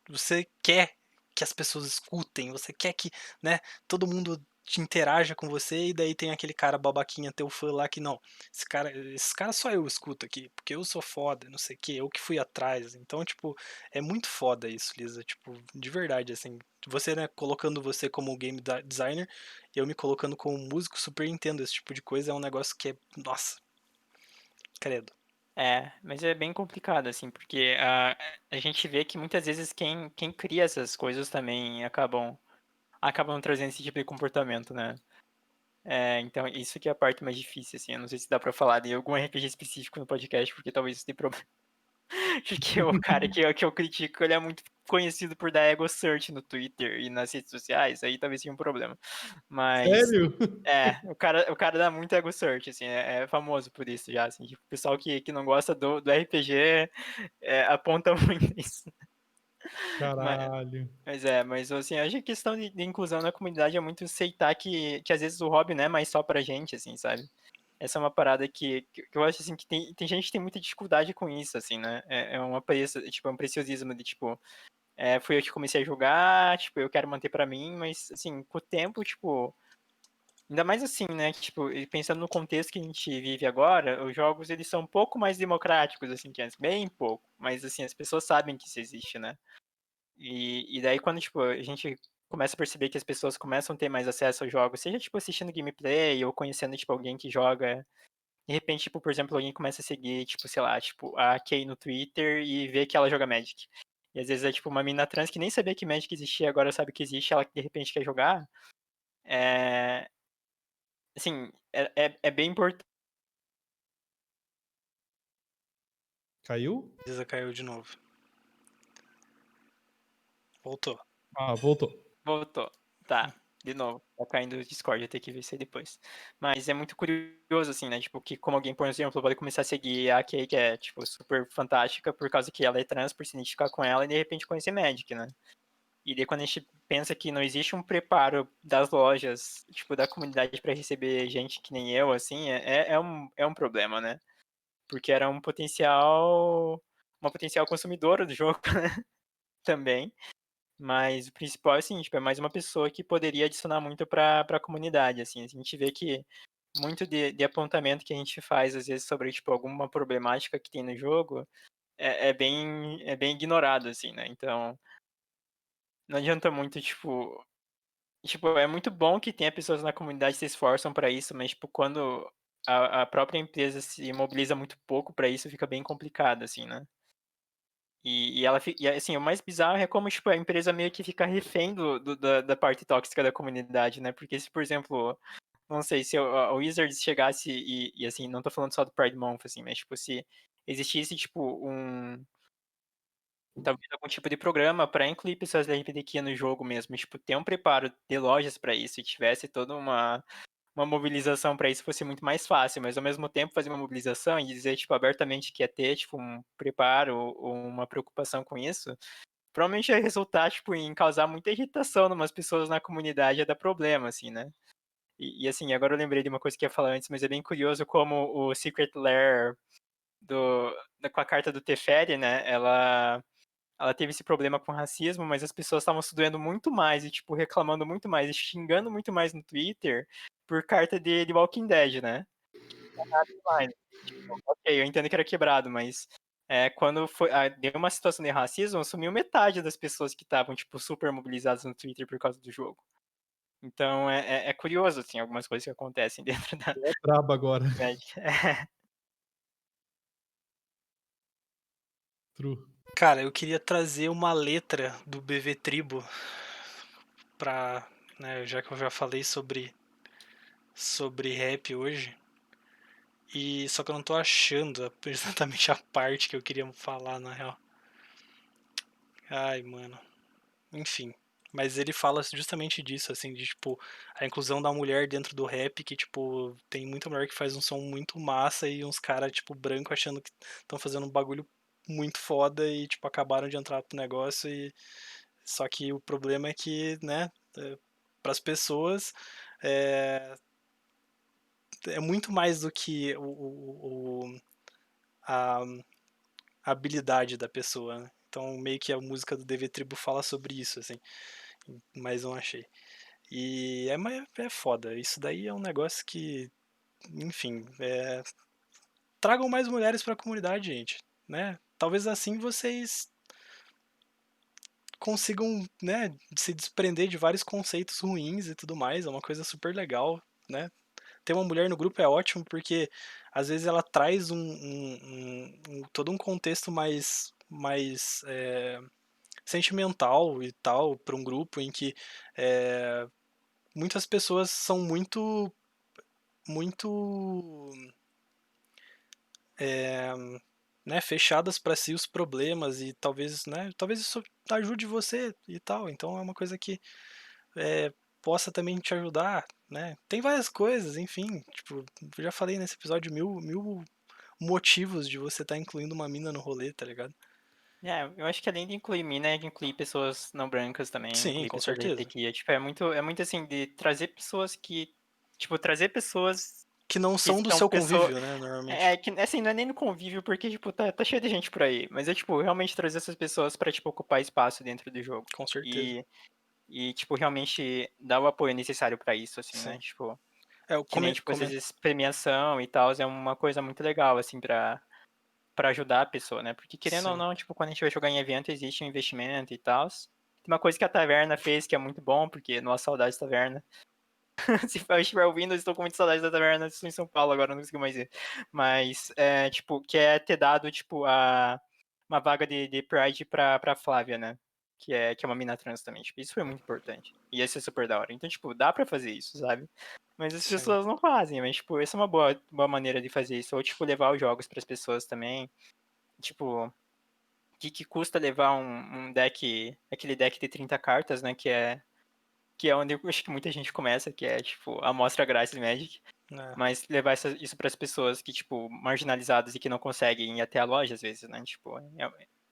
você quer que as pessoas escutem, você quer que, né, todo mundo te interaja com você e daí tem aquele cara babaquinha, teu fã lá que não, esse cara só eu escuto aqui, porque eu sou foda, não sei o que, eu que fui atrás. Então, tipo, é muito foda isso, Lisa, tipo, de verdade, assim, você, né, colocando você como game designer, eu me colocando como músico, super entendo esse tipo de coisa, é um negócio que é, nossa, credo. mas é bem complicado, assim, porque a gente vê que muitas vezes quem cria essas coisas também acabam trazendo esse tipo de comportamento, né. Então isso que é a parte mais difícil, assim, eu não sei se dá pra falar de algum RPG específico no podcast, porque talvez isso dê problema. Porque o cara que eu critico, ele é muito conhecido por dar ego search no Twitter e nas redes sociais, aí talvez seja um problema. Mas Sério? o cara dá muito ego search, assim, é famoso por isso já, assim, tipo, o pessoal que não gosta do RPG, aponta muito isso. Ma Caralho. mas assim, acho que a questão de inclusão na comunidade é muito aceitar que às vezes o hobby não é mais só pra gente, assim, sabe. Essa é uma parada que eu acho, assim, que tem gente que tem muita dificuldade com isso, assim, né. É uma tipo, é um preciosismo de, tipo, fui eu que comecei a jogar, tipo, eu quero manter pra mim, mas, assim, com o tempo, tipo, ainda mais assim, né, que, tipo, e pensando no contexto que a gente vive agora, os jogos eles são um pouco mais democráticos, assim, que antes, bem pouco, mas, assim, as pessoas sabem que isso existe, né. E daí quando, tipo, a gente começa a perceber que as pessoas começam a ter mais acesso aos jogos, seja, tipo, assistindo gameplay ou conhecendo, tipo, alguém que joga, de repente, tipo, por exemplo, alguém começa a seguir, tipo, sei lá, tipo, a Kay no Twitter e vê que ela joga Magic. E às vezes é, tipo, uma mina trans que nem sabia que Magic existia, agora sabe que existe, ela de repente quer jogar. É, assim, é bem importante. Caiu? Lisa caiu de novo. Voltou. Ah, voltou. Voltou. Tá, de novo. Tá caindo o Discord, eu tenho que ver isso aí depois. Mas é muito curioso, assim, né? Tipo, que como alguém, por exemplo, pode começar a seguir a Kay, que é, tipo, super fantástica, por causa que ela é trans, por se identificar com ela, e de repente conhecer Magic, né? E daí quando a gente pensa que não existe um preparo das lojas, tipo, da comunidade pra receber gente que nem eu, assim, é um problema, né? Porque era uma potencial consumidora do jogo, né? Também. Mas o principal é assim, tipo, é mais uma pessoa que poderia adicionar muito pra comunidade, assim. A gente vê que muito de apontamento que a gente faz, às vezes, sobre, tipo, alguma problemática que tem no jogo, é bem ignorado, assim, né. Então, não adianta muito, tipo, é muito bom que tenha pessoas na comunidade que se esforçam pra isso, mas, tipo, quando a própria empresa se mobiliza muito pouco pra isso, fica bem complicado, assim, né. E assim, o mais bizarro é como, tipo, a empresa meio que fica refém da parte tóxica da comunidade, né, porque se, por exemplo, não sei, se a Wizards chegasse assim, não tô falando só do Pride Month, assim, mas, tipo, se existisse, tipo, talvez algum tipo de programa pra incluir pessoas LGBTQ no jogo mesmo, tipo, ter um preparo de lojas pra isso e tivesse toda uma mobilização pra isso fosse muito mais fácil, mas ao mesmo tempo fazer uma mobilização e dizer, tipo, abertamente que ia ter, tipo, um preparo ou uma preocupação com isso, provavelmente ia resultar, tipo, em causar muita irritação numas pessoas na comunidade, ia dar problema, assim, né. Assim, agora eu lembrei de uma coisa que eu ia falar antes, mas é bem curioso como o Secret Lair com a carta do Teferi, né, ela teve esse problema com racismo, mas as pessoas estavam se doendo muito mais e, tipo, reclamando muito mais e xingando muito mais no Twitter por carta de Walking Dead, né. Nada demais. Tipo, ok, eu entendo que era quebrado, mas, quando deu uma situação de racismo, sumiu metade das pessoas que estavam, tipo, super mobilizadas no Twitter por causa do jogo. Então é curioso, assim, algumas coisas que acontecem dentro da É brabo agora. Magic. True. Cara, eu queria trazer uma letra do BV Tribo pra, né, já que eu já falei sobre rap hoje, e só que eu não tô achando exatamente a parte que eu queria falar na real. Ai, mano. Enfim. Mas ele fala justamente disso, assim, de, tipo, a inclusão da mulher dentro do rap, que, tipo, tem muita mulher que faz um som muito massa e uns caras, tipo, branco achando que estão fazendo um bagulho muito foda e, tipo, acabaram de entrar pro negócio e... Só que o problema é que, né, pras pessoas, é, é muito mais do que a habilidade da pessoa, né? Então, meio que a música do DV Tribo fala sobre isso, assim, mas não achei. E é foda. Isso daí é um negócio que, enfim, tragam mais mulheres pra comunidade, gente, né? Talvez assim vocês consigam, né, se desprender de vários conceitos ruins e tudo mais. É uma coisa super legal, né? Ter uma mulher no grupo é ótimo porque às vezes ela traz todo um contexto mais sentimental e tal para um grupo em que é, muitas pessoas são muito né, fechadas para si os problemas e talvez isso ajude você e tal. Então é uma coisa que é, possa também te ajudar, né? Tem várias coisas, enfim, tipo, eu já falei nesse episódio mil motivos de você estar incluindo uma mina no rolê, tá ligado? Eu acho que além de incluir mina, é de incluir pessoas não brancas também, Sim, incluir com pessoas certeza. LGBTQ. Tipo, é muito assim, de trazer pessoas que. Tipo, trazer pessoas Que não que são do são seu pessoas. convívio, né, normalmente. É que, assim, não é nem no convívio, porque, tipo, tá cheio de gente por aí. Mas é, tipo, realmente trazer essas pessoas pra, tipo, ocupar espaço dentro do jogo. Com certeza. E, tipo, realmente dar o apoio necessário pra isso, assim, né? Sim. Tipo, É, o que nem, tipo, às vezes premiação e tal, é uma coisa muito legal, assim, pra ajudar a pessoa, né? Porque querendo ou sim. não, tipo, quando a gente vai jogar em evento, existe um investimento e tal. Tem uma coisa que a Taverna fez que é muito bom, porque, nossa, saudade da Taverna. Se eu estiver ouvindo, eu estou com muita saudade da Taverna, estou em São Paulo agora, não consigo mais ir. Mas, tipo, que é ter dado, tipo, uma vaga de Pride pra Flávia, né? Que é uma mina trans também. Tipo, isso foi muito importante. E ia ser super da hora. Então, tipo, dá pra fazer isso, sabe? Mas as Sim. pessoas não fazem, mas, tipo, essa é uma boa maneira de fazer isso. Ou, tipo, levar os jogos pras pessoas também. Tipo, que custa levar um deck, aquele deck de 30 cartas, né? Que é onde eu acho que muita gente começa, que é, tipo, a amostra grátis do Magic. É, Mas levar isso para as pessoas que, tipo, marginalizadas e que não conseguem ir até a loja, às vezes, né? Tipo,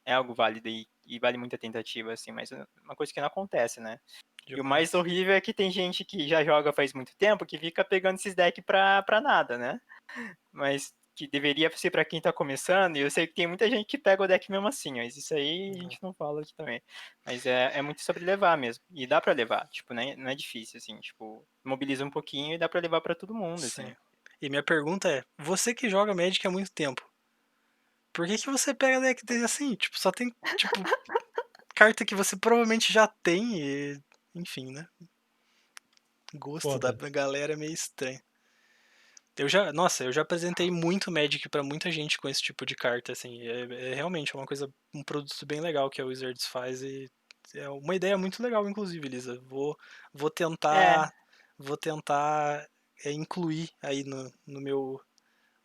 é algo válido e vale muita tentativa, assim, mas é uma coisa que não acontece, né? E o mais demais. horrível é que tem gente que já joga faz muito tempo que fica pegando esses decks pra nada, né? Mas que deveria ser pra quem tá começando, e eu sei que tem muita gente que pega o deck mesmo assim, mas isso aí a gente não fala aqui também. Mas é muito sobre levar mesmo. E dá pra levar, tipo, né? Não é difícil, assim, tipo, mobiliza um pouquinho e dá pra levar pra todo mundo, Sim. assim. E minha pergunta é, você que joga Magic há muito tempo, por que que você pega deck desse assim? Tipo, só tem, tipo, carta que você provavelmente já tem e... Enfim, né? Gosto da Foda. galera é meio estranho. Eu já apresentei muito Magic pra muita gente com esse tipo de carta, assim. É realmente uma coisa, um produto bem legal que a Wizards faz e é uma ideia muito legal, inclusive, Elisa. Vou É, tentar, vou tentar incluir aí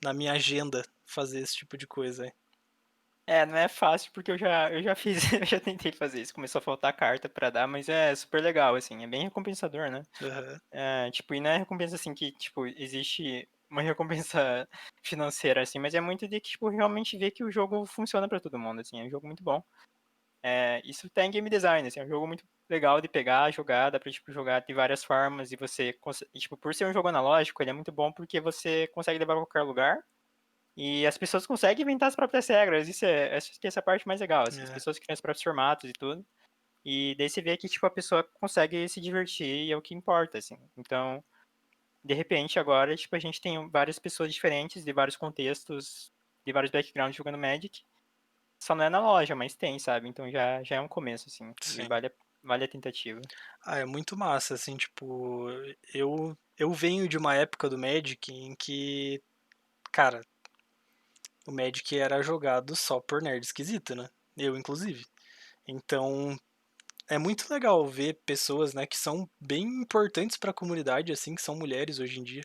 na minha agenda fazer esse tipo de coisa aí. não é fácil porque eu já fiz, eu já tentei fazer isso. Começou a faltar carta pra dar, mas é super legal, assim, é bem recompensador, né? Aham, Tipo, e não é recompensa assim que, tipo, existe uma recompensa financeira, assim, mas é muito de que, tipo, realmente ver que o jogo funciona pra todo mundo, assim, é um jogo muito bom. Isso tem game design, assim, é um jogo muito legal de pegar, jogar, dá pra, tipo, jogar de várias formas e você, e, tipo, por ser um jogo analógico, ele é muito bom porque você consegue levar pra qualquer lugar e as pessoas conseguem inventar as próprias regras, acho que essa é a parte mais legal, assim, as é, pessoas criam os próprios formatos e tudo. E daí você vê que, tipo, a pessoa consegue se divertir e é o que importa, assim. Então, de repente, agora, tipo, a gente tem várias pessoas diferentes, de vários contextos, de vários backgrounds jogando Magic. Só não é na loja, mas tem, sabe? Então já é um começo, assim. E sim. vale a tentativa. Ah, é muito massa, assim, tipo, eu venho de uma época do Magic em que, cara, o Magic era jogado só por nerd esquisito, né? Eu, inclusive. Então, é muito legal ver pessoas, né, que são bem importantes para a comunidade, assim, que são mulheres hoje em dia.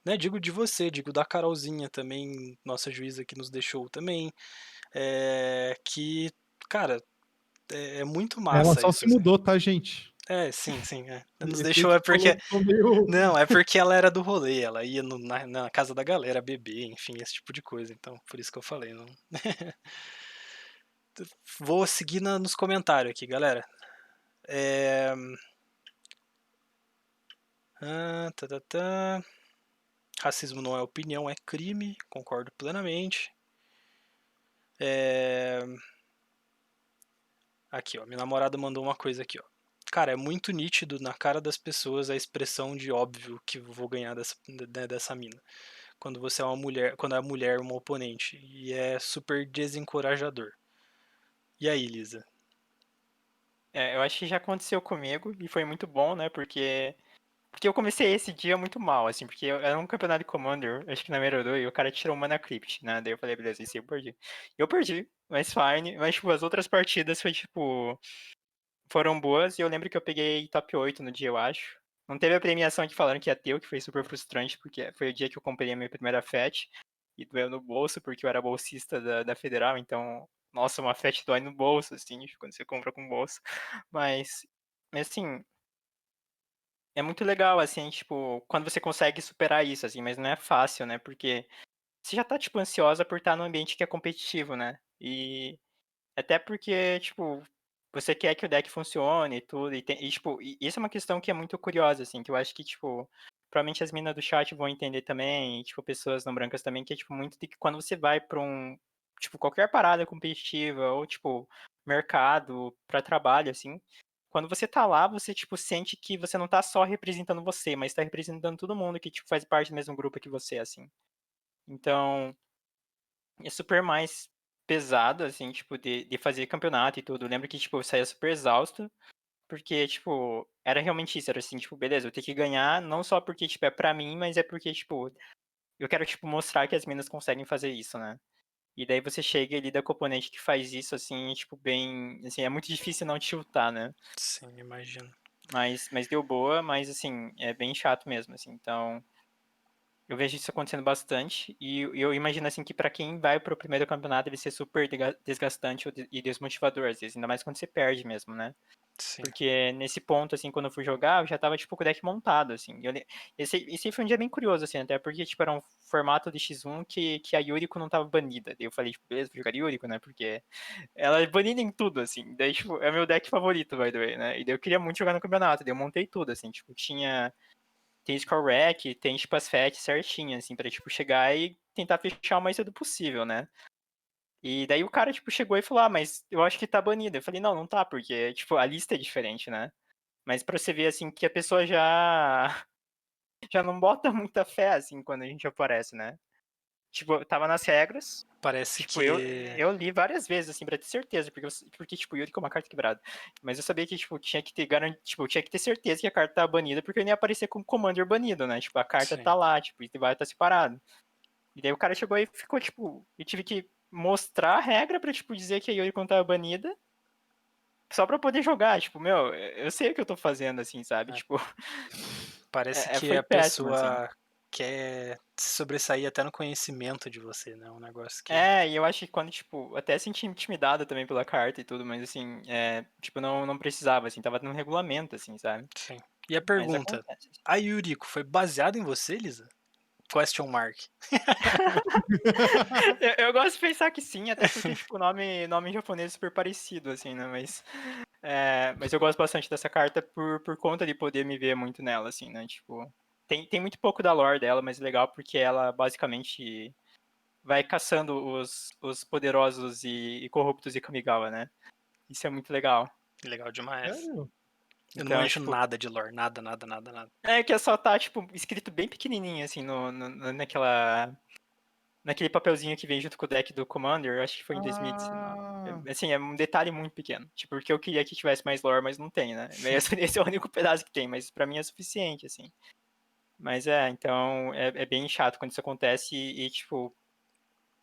Né, digo de você, digo da Carolzinha também, nossa juíza que nos deixou também, que, cara, é muito Ela massa só isso, se assim. mudou, tá, gente? Sim, sim, é. Nos Esse deixou aí é tu falou porque. que ficou meio. Não, é porque ela era do rolê, ela ia na casa da galera beber, enfim, esse tipo de coisa. Então, por isso que eu falei. Não... Vou seguir nos comentários aqui, galera. É... Tá, tá, tá. Racismo não é opinião, é crime. Concordo plenamente. Aqui, ó. Minha namorada mandou uma coisa aqui, ó. Cara, é muito nítido na cara das pessoas a expressão de óbvio que vou ganhar dessa mina. Quando você é uma mulher, quando a mulher é uma oponente. E é super desencorajador. E aí, Lisa? Eu acho que já aconteceu comigo e foi muito bom, né? Porque eu comecei esse dia muito mal, assim, porque era um campeonato de Commander, acho que na Merodô, e o cara tirou Mana Crypt, né? Daí eu falei, beleza, esse eu perdi. Eu perdi, mas fine. Mas, tipo, as outras partidas foi, tipo, foram boas e eu lembro que eu peguei top 8 no dia, eu acho. Não teve a premiação que falaram que ia ter, o que foi super frustrante, porque foi o dia que eu comprei a minha primeira FAT e doeu no bolso, porque eu era bolsista da Federal, então, nossa, uma FAT dói no bolso, assim, quando você compra com bolsa. Mas, assim, é muito legal, assim, tipo, quando você consegue superar isso, assim, mas não é fácil, né? Porque você já tá, tipo, ansiosa por estar num ambiente que é competitivo, né? E até porque, tipo, você quer que o deck funcione e tudo, tipo, isso é uma questão que é muito curiosa, assim, que eu acho que, tipo, provavelmente as minas do chat vão entender também, e, tipo, pessoas não brancas também, que é, tipo, muito de que quando você vai pra tipo, qualquer parada competitiva, ou, tipo, mercado, pra trabalho, assim, quando você tá lá, você, tipo, sente que você não tá só representando você, mas tá representando todo mundo que, tipo, faz parte do mesmo grupo que você, assim. Então, é super mais pesado, assim, tipo, de fazer campeonato e tudo. Eu lembro que, tipo, eu saía super exausto, porque, tipo, era realmente isso, era assim, tipo, beleza, eu tenho que ganhar, não só porque, tipo, é pra mim, mas é porque, tipo, eu quero, tipo, mostrar que as minas conseguem fazer isso, né? E daí você chega e lida com o oponente que faz isso, assim, tipo, bem, assim, é muito difícil não te chutar, né? Sim, imagino. Mas deu boa, mas, assim, é bem chato mesmo, assim, então... Eu vejo isso acontecendo bastante e eu imagino assim que pra quem vai pro primeiro campeonato deve ser super desgastante e desmotivador às vezes, ainda mais quando você perde mesmo, né? Sim. Porque nesse ponto, assim, quando eu fui jogar, eu já tava, tipo, com o deck montado, assim. Esse foi um dia bem curioso, assim, até porque, tipo, era um formato de X1 que a Yuriko não tava banida. Daí eu falei, tipo, beleza, vou jogar Yuriko, né? Porque ela é banida em tudo, assim. Daí, tipo, é meu deck favorito, by the way, né? E daí eu queria muito jogar no campeonato. Daí eu montei tudo, assim, tipo, tem score rack, tem, tipo, as FAT certinhas, assim, pra, tipo, chegar e tentar fechar o mais cedo possível, né? E daí o cara, tipo, chegou e falou, mas eu acho que tá banido. Eu falei, não, não tá, porque, tipo, a lista é diferente, né? Mas pra você ver, assim, que a pessoa já já não bota muita fé, assim, quando a gente aparece, né? Tipo, eu tava nas regras, Parece tipo, que. eu li várias vezes, assim, pra ter certeza, porque tipo, Yuri com uma carta quebrada. Mas eu sabia que, tipo, tinha que ter tipo, tinha que ter certeza que a carta tava banida, porque eu não ia aparecer como Commander banido, né? Tipo, a carta Sim. tá lá, tipo, e vai estar separado. E daí o cara chegou e ficou, tipo, eu tive que mostrar a regra pra, tipo, dizer que a Yuri tava banida, só pra poder jogar, tipo, meu, eu sei o que eu tô fazendo, assim, sabe? É. Tipo, Parece que foi a péssimo, assim. pessoa quer se sobressair até no conhecimento de você, né? Um negócio que. E eu acho que quando, tipo, até senti intimidado também pela carta e tudo, mas assim, tipo, não precisava, assim, tava no regulamento, assim, sabe? Sim. E a Mas pergunta: acontece. a Yuriko foi baseada em você, Lisa? Question mark. Eu gosto de pensar que sim, até porque, tipo, nome em japonês é super parecido, assim, né? Mas eu gosto bastante dessa carta por conta de poder me ver muito nela, assim, né? Tipo, tem muito pouco da lore dela, mas é legal porque ela basicamente vai caçando os poderosos e corruptos de Kamigawa, né? Isso é muito legal. Legal demais. Sério? Eu não Então, manjo tipo, nada de lore, nada, nada, nada, nada. é que é só tá, tipo, escrito bem pequenininho, assim, naquele papelzinho que vem junto com o deck do Commander, eu acho que foi em 2019. Ah, Assim, é um detalhe muito pequeno. Tipo, porque eu queria que tivesse mais lore, mas não tem, né? Esse é o único pedaço que tem, mas pra mim é suficiente, assim. Mas então, é bem chato quando isso acontece tipo,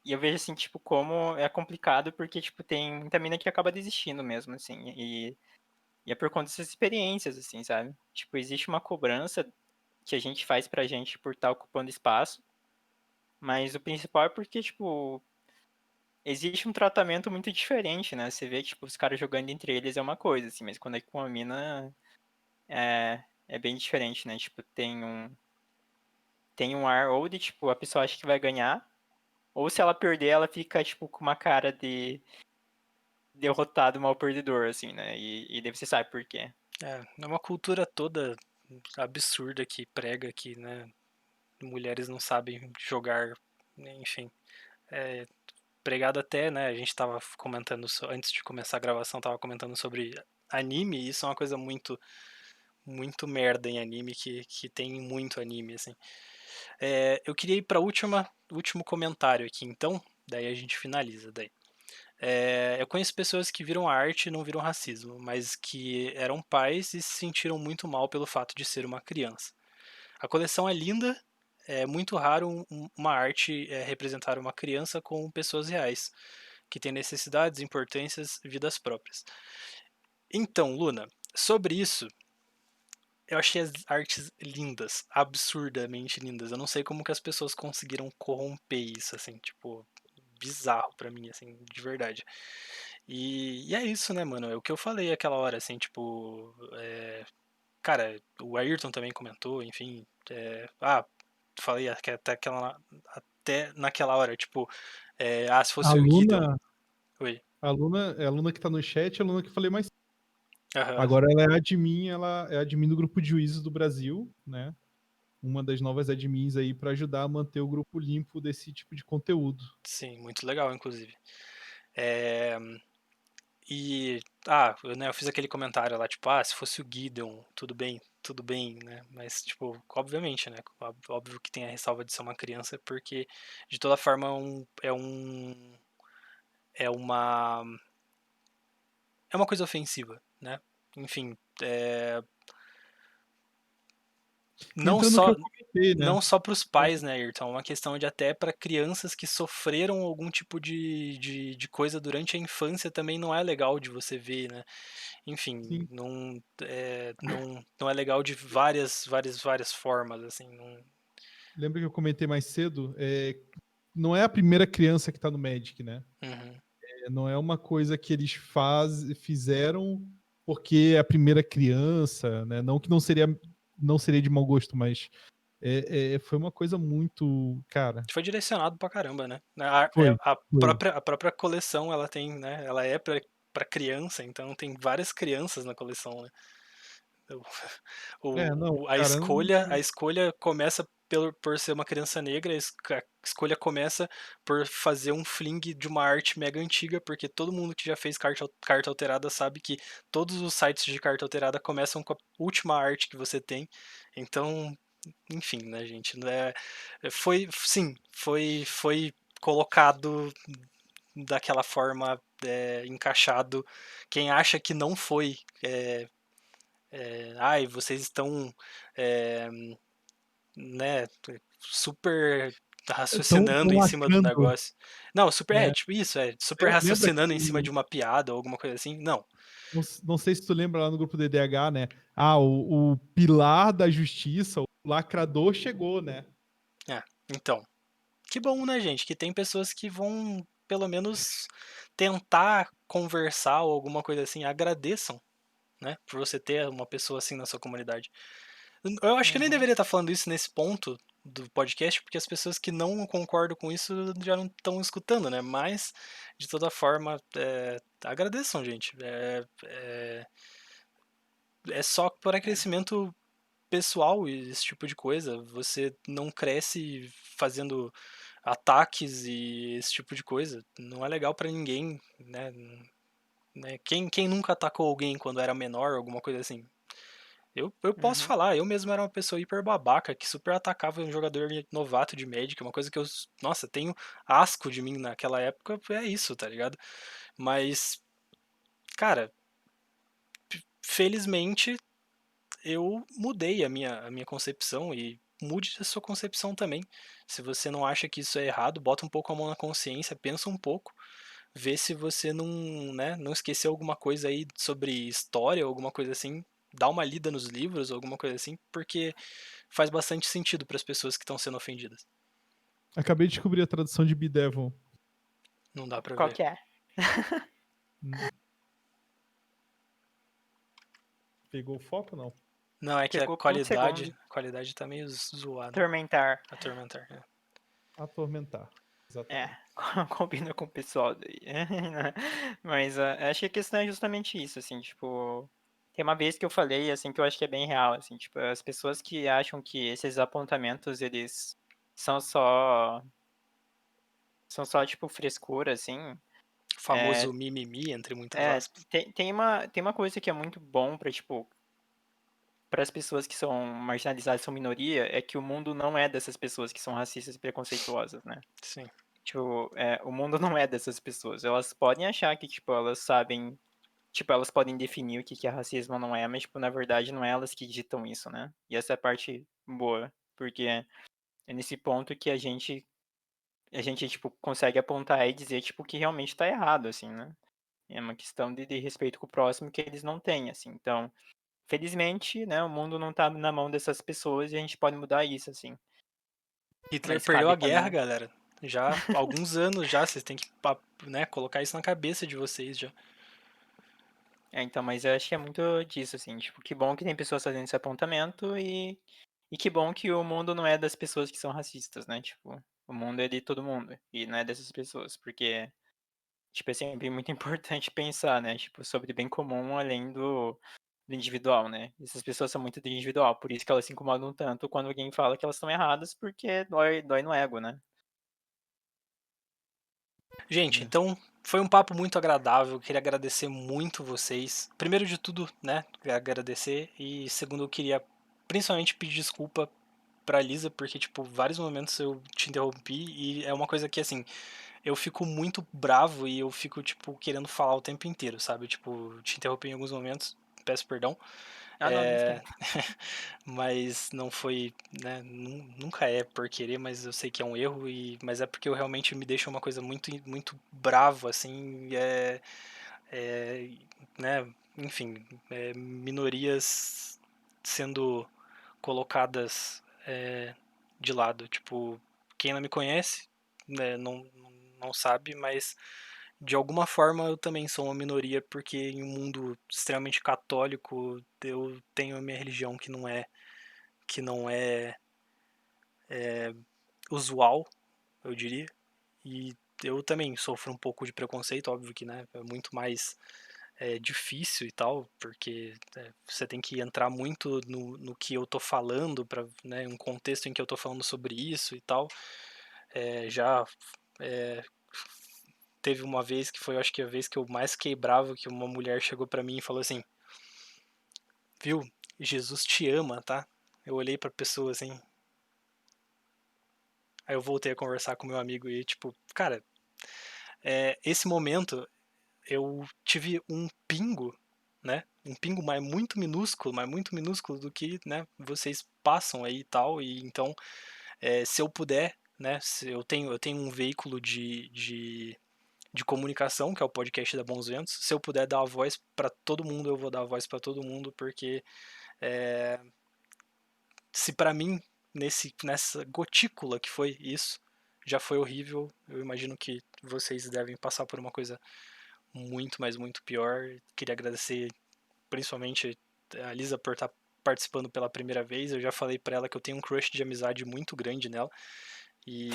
e eu vejo, assim, tipo, como é complicado, porque, tipo, tem muita mina que acaba desistindo mesmo, assim, e é por conta dessas experiências, assim, sabe? Tipo, existe uma cobrança que a gente faz pra gente por estar ocupando espaço, mas o principal é porque, tipo, existe um tratamento muito diferente, né? Você vê que, tipo, os caras jogando entre eles é uma coisa, assim, mas quando é com a mina, é bem diferente, né? Tipo, tem um ar ou de, tipo, a pessoa acha que vai ganhar, ou se ela perder, ela fica, tipo, com uma cara de derrotado, mal perdedor, assim, né? E daí você sabe por quê. É uma cultura toda absurda que prega que, né, mulheres não sabem jogar, enfim. É pregado até, né, a gente tava comentando, antes de começar a gravação, tava comentando sobre anime, e isso é uma coisa muito, muito merda em anime, que tem muito anime, assim. Eu queria ir para último comentário aqui, então, daí a gente finaliza daí. Eu conheço pessoas que viram a arte e não viram racismo, mas que eram pais e se sentiram muito mal pelo fato de ser uma criança. A coleção é linda, é muito raro uma arte representar uma criança com pessoas reais, que têm necessidades, importâncias, vidas próprias. Então, Luna, sobre isso, eu achei as artes lindas, absurdamente lindas. Eu não sei como que as pessoas conseguiram corromper isso, assim, tipo, bizarro pra mim, assim, de verdade. E é isso, né, mano? É o que eu falei aquela hora, assim, tipo. Cara, o Ayrton também comentou, enfim. Falei até naquela hora, tipo. Se A fosse o Gideon. aluna, Oi. é a aluna que tá no chat, é a aluna que eu falei mais. Aham, Agora ela é admin do grupo de juízes do Brasil, né? Uma das novas admins aí para ajudar a manter o grupo limpo desse tipo de conteúdo. sim, muito legal, inclusive. É, E, eu fiz aquele comentário lá, tipo, se fosse o Gideon, tudo bem, né? Mas, tipo, obviamente, né? Óbvio que tem a ressalva de ser uma criança, porque, de toda forma, é uma, é uma coisa ofensiva, né? Enfim, não Entra no que só, eu comentei, né? não só para os pais, né, Ayrton? É uma questão de até para crianças que sofreram algum tipo de coisa durante a infância também não é legal de você ver, né? Enfim, Sim. não é legal de várias formas, assim. Não... Lembra que eu comentei mais cedo? Não é a primeira criança que tá no Magic, né? Uhum. Não é uma coisa que eles fizeram porque é a primeira criança, né? Não que não seria de mau gosto, mas foi uma coisa muito, cara. Foi direcionado pra caramba, né? Foi, A foi. própria coleção, ela tem, né? Ela é pra criança, então tem várias crianças na coleção, né? Não, A cara, escolha começa por ser uma criança negra, a escolha começa por fazer um fling de uma arte mega antiga, porque todo mundo que já fez carta alterada sabe que todos os sites de carta alterada começam com a última arte que você tem. Então, enfim, né, gente? Foi colocado daquela forma, encaixado. Quem acha que não foi, vocês estão, é, né, super tão raciocinando em cima do lacrando, negócio. Não, super, né? tipo isso, super Lembra raciocinando em cima que de uma piada ou alguma coisa assim. Não. não sei se tu lembra lá no grupo do EDH, né? O pilar da justiça, o lacrador chegou, né? Então, que bom, né, gente, que tem pessoas que vão pelo menos tentar conversar ou alguma coisa assim. Agradeçam, né, por você ter uma pessoa assim na sua comunidade. Eu acho que eu nem Uhum, deveria estar falando isso nesse ponto do podcast, porque as pessoas que não concordam com isso já não estão escutando, né? Mas, de toda forma, agradeçam, gente. É só para é, crescimento pessoal e esse tipo de coisa. Você não cresce fazendo ataques e esse tipo de coisa. Não é legal para ninguém, né? Quem nunca atacou alguém quando era menor, alguma coisa assim? Eu posso uhum, falar, eu mesmo era uma pessoa hiper babaca que super atacava um jogador novato de Magic, uma coisa que nossa, tenho asco de mim naquela época, é isso, tá ligado? Mas, cara, felizmente eu mudei a minha concepção e mude a sua concepção também. Se você não acha que isso é errado, bota um pouco a mão na consciência, pensa um pouco, vê se você não esqueceu alguma coisa aí sobre história ou alguma coisa assim, dá uma lida nos livros ou alguma coisa assim, porque faz bastante sentido para as pessoas que estão sendo ofendidas. Acabei de descobrir a tradução de Bedevil. Não dá pra qual ver. que é? Pegou o foco, não? Não, é que a Pegou por um segundo. qualidade tá meio zoada. Atormentar. Atormentar. É. Atormentar. É, Exatamente. combina com o pessoal daí. Mas acho que a questão é justamente isso, assim, tipo. Tem uma vez que eu falei, assim, que eu acho que é bem real, assim, tipo, as pessoas que acham que esses apontamentos, eles são só. São só, tipo, frescura, assim. O famoso mimimi, entre muitas É, aspas. tem uma coisa que é muito bom pra, tipo, para as pessoas que são marginalizadas, são minoria, é que o mundo não é dessas pessoas que são racistas e preconceituosas, né? Sim. Tipo, o mundo não é dessas pessoas. Elas podem achar que, tipo, elas sabem, tipo, elas podem definir o que que é racismo ou não é, mas, tipo, na verdade não é elas que ditam isso, né? E essa é a parte boa, porque é nesse ponto que a gente, tipo, consegue apontar e dizer, tipo, que realmente tá errado, assim, né? É uma questão de respeito com o próximo que eles não têm, assim. Então, felizmente, né, o mundo não tá na mão dessas pessoas e a gente pode mudar isso, assim. Hitler Mas perdeu cabe a guerra, também. galera. Já há alguns anos já, vocês têm que, né, colocar isso na cabeça de vocês já. Então, mas eu acho que é muito disso, assim, tipo, que bom que tem pessoas fazendo esse apontamento e que bom que o mundo não é das pessoas que são racistas, né? Tipo, o mundo é de todo mundo e não é dessas pessoas, porque, tipo, é sempre muito importante pensar, né? Tipo, sobre o bem comum além do individual, né? Essas pessoas são muito do individual, por isso que elas se incomodam tanto quando alguém fala que elas estão erradas, porque dói no ego, né? Gente, É. então foi um papo muito agradável. Queria agradecer muito vocês. Primeiro de tudo, né, agradecer e segundo eu queria principalmente pedir desculpa pra Lisa porque tipo, vários momentos eu te interrompi e é uma coisa que assim, eu fico muito bravo e eu fico tipo querendo falar o tempo inteiro, sabe? Tipo, te interrompi em alguns momentos. Peço perdão. Ah, não, não É, esquenta. mas não foi, né, nunca é por querer, mas eu sei que é um erro mas é porque eu realmente me deixa uma coisa muito bravo assim, é, né, enfim, minorias sendo colocadas de lado, tipo, quem não me conhece, né, não sabe, mas de alguma forma eu também sou uma minoria porque em um mundo extremamente católico eu tenho a minha religião que não é usual, eu diria. E eu também sofro um pouco de preconceito, óbvio que né, é muito mais difícil e tal, porque você tem que entrar muito no que eu tô falando, para né, um contexto em que eu tô falando sobre isso e tal. Já é, teve uma vez que foi, eu acho que a vez que eu mais fiquei bravo, que uma mulher chegou pra mim e falou assim, viu, Jesus te ama, tá? Eu olhei pra pessoa assim, aí eu voltei a conversar com meu amigo e tipo, cara, esse momento eu tive um pingo, né? Um pingo mas muito minúsculo do que, né, vocês passam aí e tal, e então, se eu puder, né, se eu tenho um veículo de comunicação, que é o podcast da Bons Ventos. Se eu puder dar a voz para todo mundo, eu vou dar a voz para todo mundo, porque se para mim, nessa gotícula que foi isso, já foi horrível, eu imagino que vocês devem passar por uma coisa muito, mas muito pior. Queria agradecer principalmente a Lisa por estar participando pela primeira vez. Eu já falei para ela que eu tenho um crush de amizade muito grande nela e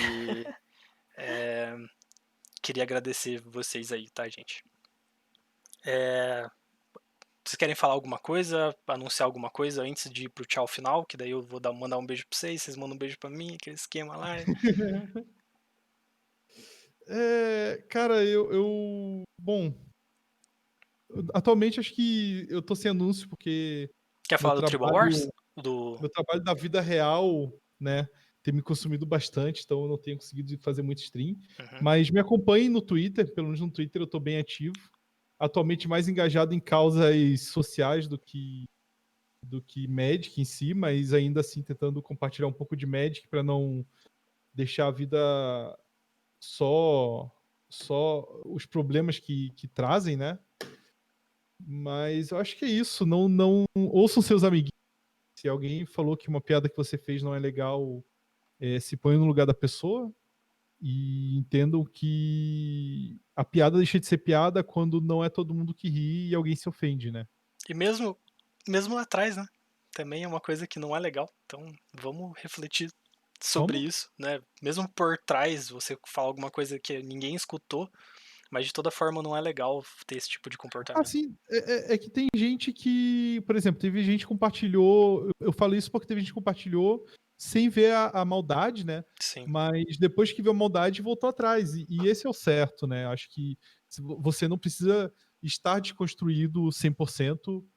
queria agradecer vocês aí, tá, gente? Vocês querem falar alguma coisa, anunciar alguma coisa antes de ir pro tchau final? Que daí eu vou mandar um beijo pra vocês mandam um beijo pra mim, aquele esquema lá. Cara, bom, atualmente acho que eu tô sem anúncio porque Quer meu falar do Tribal Wars? trabalho, Do. meu trabalho da vida real, né, tem me consumido bastante, então eu não tenho conseguido fazer muito stream. Uhum. Mas me acompanhem no Twitter, pelo menos no Twitter eu tô bem ativo. Atualmente mais engajado em causas sociais do que Magic em si, mas ainda assim tentando compartilhar um pouco de Magic para não deixar a vida só os problemas que trazem, né? Mas eu acho que é isso. Não ouçam seus amiguinhos. Se alguém falou que uma piada que você fez não é legal, se põe no lugar da pessoa e entendam que a piada deixa de ser piada quando não é todo mundo que ri e alguém se ofende, né? E mesmo lá atrás, né? também é uma coisa que não é legal. Então, vamos refletir sobre Vamos? isso, né? Mesmo por trás, você fala alguma coisa que ninguém escutou, mas de toda forma não é legal ter esse tipo de comportamento. Assim, é que tem gente que, por exemplo, teve gente que compartilhou. Eu falo isso porque teve gente que compartilhou sem ver a maldade, né? Sim, Mas depois que viu a maldade, voltou atrás. E esse é o certo, né? Acho que você não precisa estar desconstruído 100%,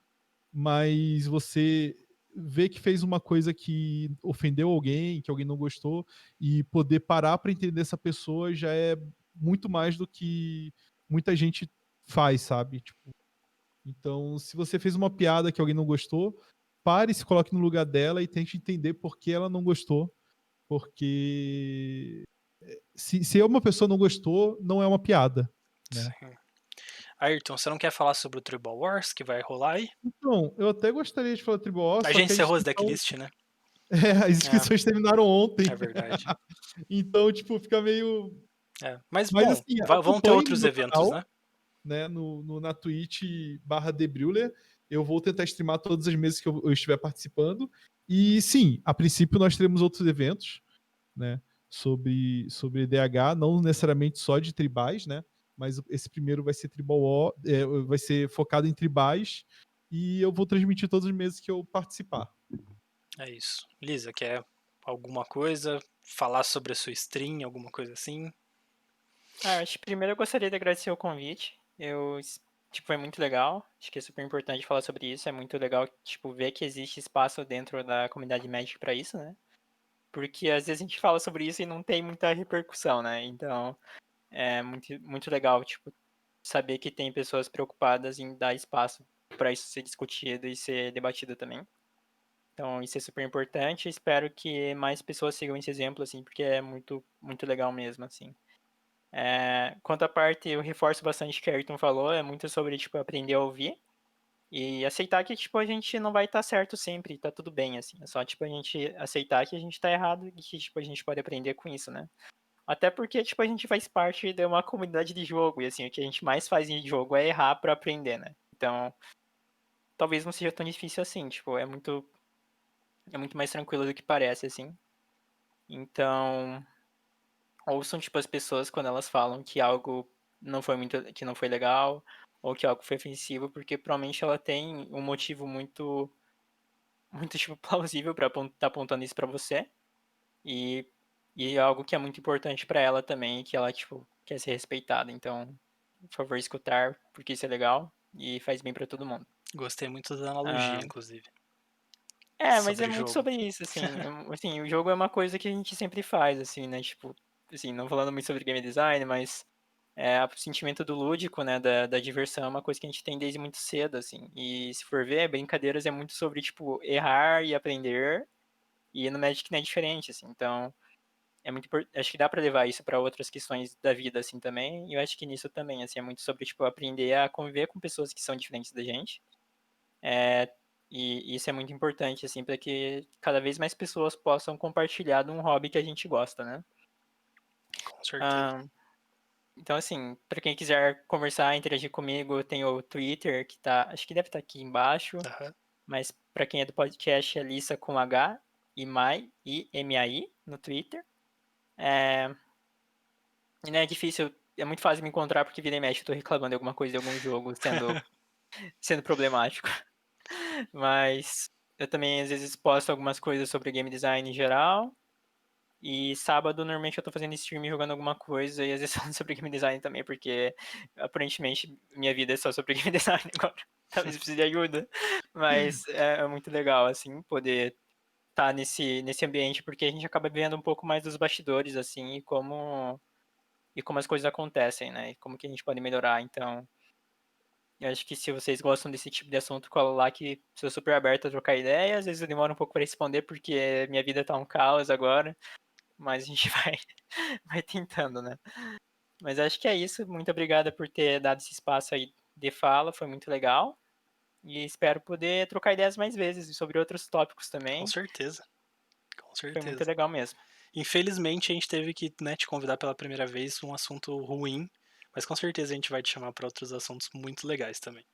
mas você vê que fez uma coisa que ofendeu alguém, que alguém não gostou, e poder parar para entender essa pessoa já é muito mais do que muita gente faz, sabe? Tipo, então, se você fez uma piada que alguém não gostou, pare, se coloque no lugar dela e tente entender por que ela não gostou. Porque se uma pessoa não gostou, não é uma piada, né? sim. Ayrton, você não quer falar sobre o Tribal Wars que vai rolar aí? Então, eu até gostaria de falar Tribal War, A só gente que a encerrou as inscrição, decklist, né? as É, inscrições terminaram ontem. é verdade. Então, tipo, fica meio. É. Mas, Mas bom, assim, vão ter acompanhe no outros meu eventos, canal, né? né, na Twitch /TheBrewler. Eu vou tentar streamar todas as mesas que eu estiver participando. E sim, a princípio nós teremos outros eventos, né, sobre EDH, não necessariamente só de tribais, né? Mas esse primeiro vai ser Tribal War, vai ser focado em tribais. E eu vou transmitir todas as mesas que eu participar. É isso. Lisa, quer alguma coisa? Falar sobre a sua stream, alguma coisa assim? Acho que primeiro eu gostaria de agradecer o convite. Tipo, foi muito legal. Acho que é super importante falar sobre isso. É muito legal, tipo, ver que existe espaço dentro da comunidade Magic para isso, né? Porque às vezes a gente fala sobre isso e não tem muita repercussão, né? Então, é muito legal, tipo, saber que tem pessoas preocupadas em dar espaço para isso ser discutido e ser debatido também. Então, isso é super importante. Espero que mais pessoas sigam esse exemplo, assim, porque é muito legal mesmo, assim. Quanto à parte, eu reforço bastante o que a Ayrton falou, é muito sobre, tipo, aprender a ouvir e aceitar que, tipo, a gente não vai estar certo sempre, tá tudo bem, assim. É só, tipo, a gente aceitar que a gente tá errado e que, tipo, a gente pode aprender com isso, né? Até porque, tipo, a gente faz parte de uma comunidade de jogo e, assim, o que a gente mais faz em jogo é errar pra aprender, né? Então, talvez não seja tão difícil assim, tipo, é muito mais tranquilo do que parece, assim. Então, ouçam, tipo, as pessoas quando elas falam que algo que não foi legal, ou que algo foi ofensivo, porque provavelmente ela tem um motivo muito, tipo, plausível pra estar apontando isso pra você, e, e é algo que é muito importante pra ela também, que ela, tipo, quer ser respeitada. Então, por favor, escutar, porque isso é legal e faz bem pra todo mundo. Gostei muito da analogia, Ah, inclusive, mas é sobre muito jogo. sobre isso, assim. Assim, o jogo é uma coisa que a gente sempre faz, assim, né? Tipo, assim, não falando muito sobre game design, mas o sentimento do lúdico, né? Da diversão é uma coisa que a gente tem desde muito cedo, assim. E se for ver, brincadeiras é muito sobre, tipo, errar e aprender. E no Magic não é diferente, assim. Então, acho que dá pra levar isso pra outras questões da vida, assim, também. E eu acho que nisso também, assim, é muito sobre, tipo, aprender a conviver com pessoas que são diferentes da gente. É, e isso é muito importante, assim, para que cada vez mais pessoas possam compartilhar de um hobby que a gente gosta, né? Com certeza. Ah, então, assim, para quem quiser conversar, interagir comigo, tem o Twitter, que tá, acho que deve estar aqui embaixo, Aham. mas para quem é do podcast, é Lissa com H e Mai, I-M-A-I, no Twitter. É, e não é difícil, é muito fácil me encontrar, porque vira e mexe, eu tô reclamando de alguma coisa de algum jogo sendo problemático. Mas eu também às vezes posto algumas coisas sobre game design em geral. E sábado normalmente eu tô fazendo stream jogando alguma coisa e às vezes falando sobre game design também, porque aparentemente minha vida é só sobre game design agora. Talvez eu precise de ajuda. Mas é muito legal, assim, poder estar nesse ambiente, porque a gente acaba vendo um pouco mais dos bastidores, assim, e como as coisas acontecem, né? E como que a gente pode melhorar. Então, eu acho que se vocês gostam desse tipo de assunto, cola lá que sou super aberto a trocar ideia. Às vezes eu demoro um pouco para responder porque minha vida tá um caos agora, mas a gente vai tentando, né? Mas acho que é isso. Muito obrigada por ter dado esse espaço aí de fala, foi muito legal. E espero poder trocar ideias mais vezes sobre outros tópicos Com também. certeza. Com Foi muito certeza. legal mesmo. Infelizmente, a gente teve que, né, te convidar pela primeira vez um assunto ruim, mas com certeza a gente vai te chamar para outros assuntos muito legais também.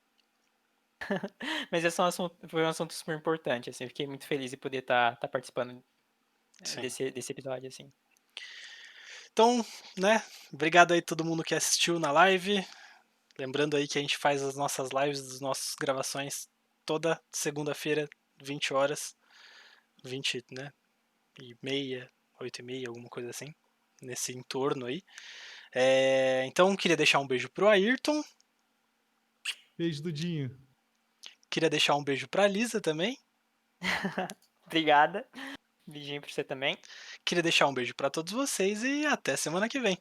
Mas esse é um assunto, foi um assunto super importante, assim, eu fiquei muito feliz de poder estar participando Sim. desse episódio, assim. Então, né, obrigado aí todo mundo que assistiu na live. Lembrando aí que a gente faz as nossas lives, as nossas gravações toda segunda-feira, 20 horas, 20, né, e meia, 8 e meia, alguma coisa assim, nesse entorno aí. Então, queria deixar um beijo pro Ayrton, Beijo, Dudinho. queria deixar um beijo pra Lisa também, Obrigada. Beijinho pra você também. queria deixar um beijo pra todos vocês e até semana que vem.